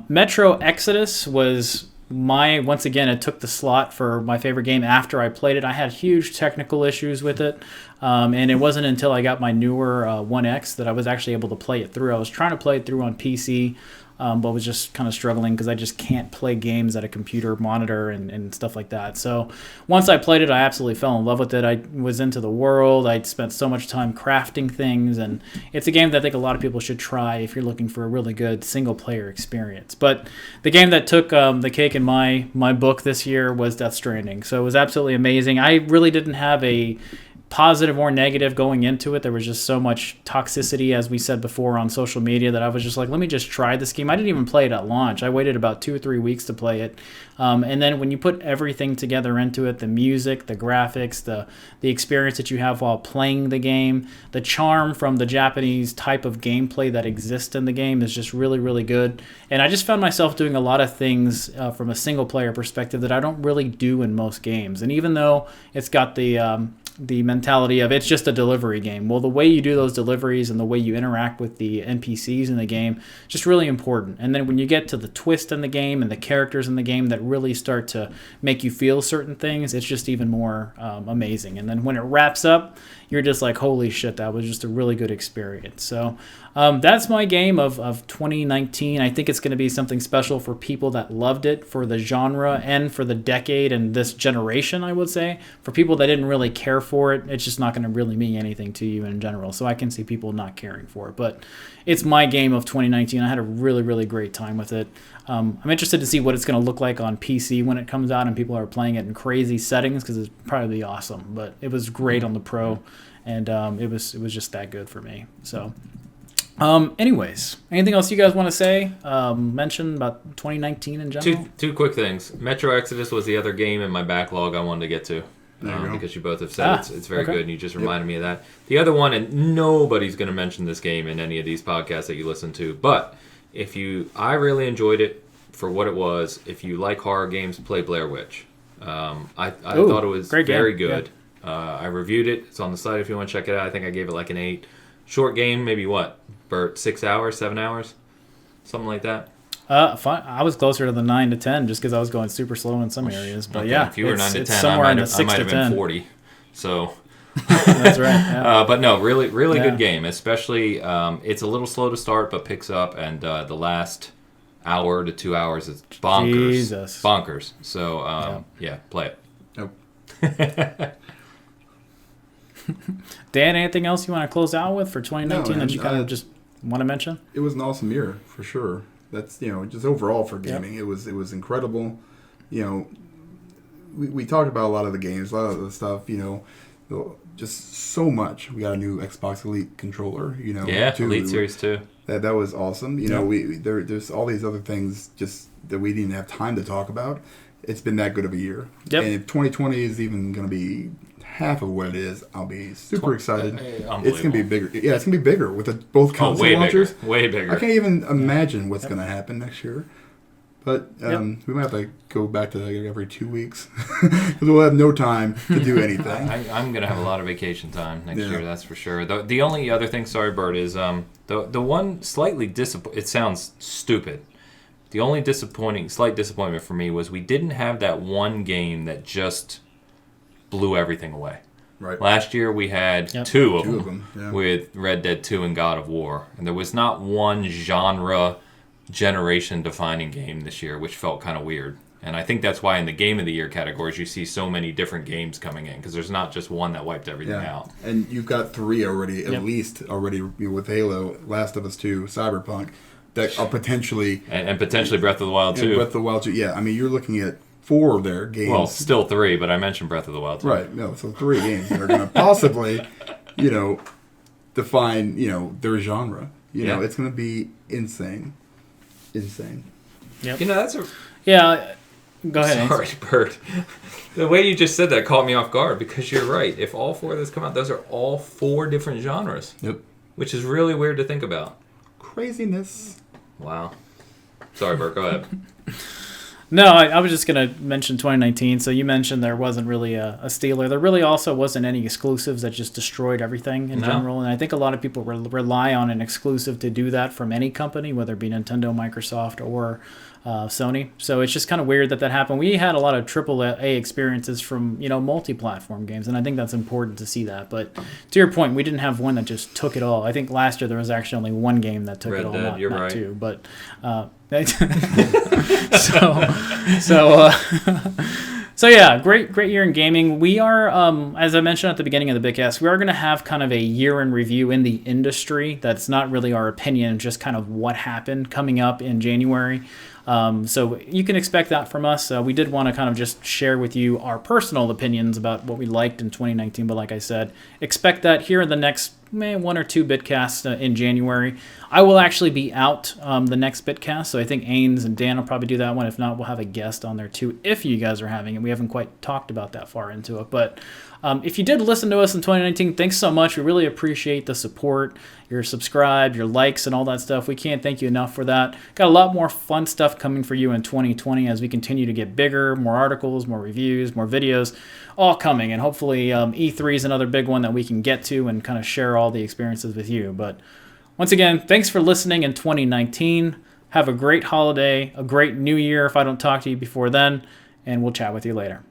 Metro Exodus was... once again, it took the slot for my favorite game after I played it. I had huge technical issues with it, and it wasn't until I got my newer One X that I was actually able to play it through. I was trying to play it through on PC, but was just kind of struggling because I just can't play games at a computer monitor and stuff like that. So once I played it, I absolutely fell in love with it. I was into the world. I spent so much time crafting things, and it's a game that I think a lot of people should try if you're looking for a really good single-player experience. But the game that took the cake in my book this year was Death Stranding. So it was absolutely amazing. I really didn't have a positive or negative going into it. There was just so much toxicity, as we said before, on social media that I was just like, let me just try this game. I didn't even play it at launch. I waited about 2 or 3 weeks to play it. And then when you put everything together into it, the music, the graphics, the experience that you have while playing the game, the charm from the Japanese type of gameplay that exists in the game is just really, really good. And I just found myself doing a lot of things from a single player perspective that I don't really do in most games. And even though it's got the mentality of it's just a delivery game. Well, the way you do those deliveries and the way you interact with the NPCs in the game is just really important. And then when you get to the twist in the game and the characters in the game that really start to make you feel certain things, it's just even more amazing. And then when it wraps up, you're just like, holy shit, that was just a really good experience. So that's my game of 2019. I think it's going to be something special for people that loved it, for the genre, and for the decade and this generation, I would say. For people that didn't really care for it, it's just not going to really mean anything to you in general. So I can see people not caring for it. But it's my game of 2019. I had a really, really great time with it. I'm interested to see what it's going to look like on PC when it comes out and people are playing it in crazy settings because it's probably awesome. But it was great on the Pro, and it was just that good for me. So, anyways, anything else you guys want to say? Mention about 2019 in general? Two quick things. Metro Exodus was the other game in my backlog I wanted to get to. Because you both have said it's very good, and you just reminded me of that. The other one, and nobody's going to mention this game in any of these podcasts that you listen to, but I really enjoyed it for what it was. If you like horror games, play Blair Witch. I thought it was very good. Yeah. I reviewed it. It's on the site if you want to check it out. I think I gave it like an 8. Short game, maybe what, Bert? 6 hours, 7 hours, something like that. Fine. I was closer to the 9 to 10 just because I was going super slow in some areas. But yeah, if you were 9 to 10, somewhere I in the 6 might to have 10. been 40. So that's right. Yeah. But no, really good game. Especially, it's a little slow to start, but picks up, and the last hour to 2 hours is bonkers. Jesus. Bonkers. So yeah, play it. Nope. Dan, anything else you want to close out with for 2019 that you kind of just want to mention? It was an awesome year for sure. That's just overall for gaming, it was incredible. We talked about a lot of the games, a lot of the stuff. Just so much. We got a new Xbox Elite controller. Elite Series 2. That was awesome. There's all these other things just that we didn't have time to talk about. it's been that good of a year. Yep. And if 2020 is even going to be half of what it is, I'll be super excited. It's going to be bigger. Yeah, it's going to be bigger with both console launchers. Way bigger. I can't even imagine what's going to happen next year. But we might have to go back to like every 2 weeks because we'll have no time to do anything. I'm going to have a lot of vacation time next year, that's for sure. The only other thing, sorry, Bert, is the one slightly it sounds stupid. The only slight disappointment for me was we didn't have that one game that just blew everything away. Right. Last year we had two of them yeah. with Red Dead 2 and God of War. And there was not one genre generation-defining game this year, which felt kind of weird. And I think that's why in the Game of the Year categories you see so many different games coming in, because there's not just one that wiped everything out. And you've got three already, at least already with Halo, Last of Us 2, Cyberpunk, that are potentially... And potentially Breath of the Wild 2. Breath of the Wild 2, yeah. I mean, you're looking at 4 of their games. Well, still 3, but I mentioned Breath of the Wild 2. Right, no, so 3 games that are going to possibly, define, their genre. You know, it's going to be insane. Insane. Yep. That's a... Yeah, go ahead. Sorry, Bert. The way you just said that caught me off guard, because you're right. If all 4 of those come out, those are all 4 different genres. Yep. Which is really weird to think about. Craziness. Wow. Sorry, Bert, go ahead. No, I was just going to mention 2019. So you mentioned there wasn't really a stealer. There really also wasn't any exclusives that just destroyed everything in general. And I think a lot of people rely on an exclusive to do that from any company, whether it be Nintendo, Microsoft, or Sony. So it's just kind of weird that happened. We had a lot of AAA experiences from, multi-platform games, and I think that's important to see that. But to your point, we didn't have one that just took it all. I think last year there was actually only one game that took Red it all, Dead, not right. 2. But So yeah, great year in gaming. We are, as I mentioned at the beginning of the Bitcast, we are going to have kind of a year in review in the industry. That's not really our opinion, just kind of what happened coming up in January. So you can expect that from us. We did want to kind of just share with you our personal opinions about what we liked in 2019. But like I said, expect that here in the next 1 or 2 Bitcasts in January. I will actually be out the next Bitcast, so I think Ains and Dan will probably do that one. If not, we'll have a guest on there too if you guys are having it. We haven't quite talked about that far into it. But if you did listen to us in 2019, thanks so much. We really appreciate the support, your subscribe, your likes, and all that stuff. We can't thank you enough for that. Got a lot more fun stuff coming for you in 2020 as we continue to get bigger, more articles, more reviews, more videos, all coming. And hopefully E3 is another big one that we can get to and kind of share all the experiences with you. But once again, thanks for listening in 2019. Have a great holiday, a great new year if I don't talk to you before then, and we'll chat with you later.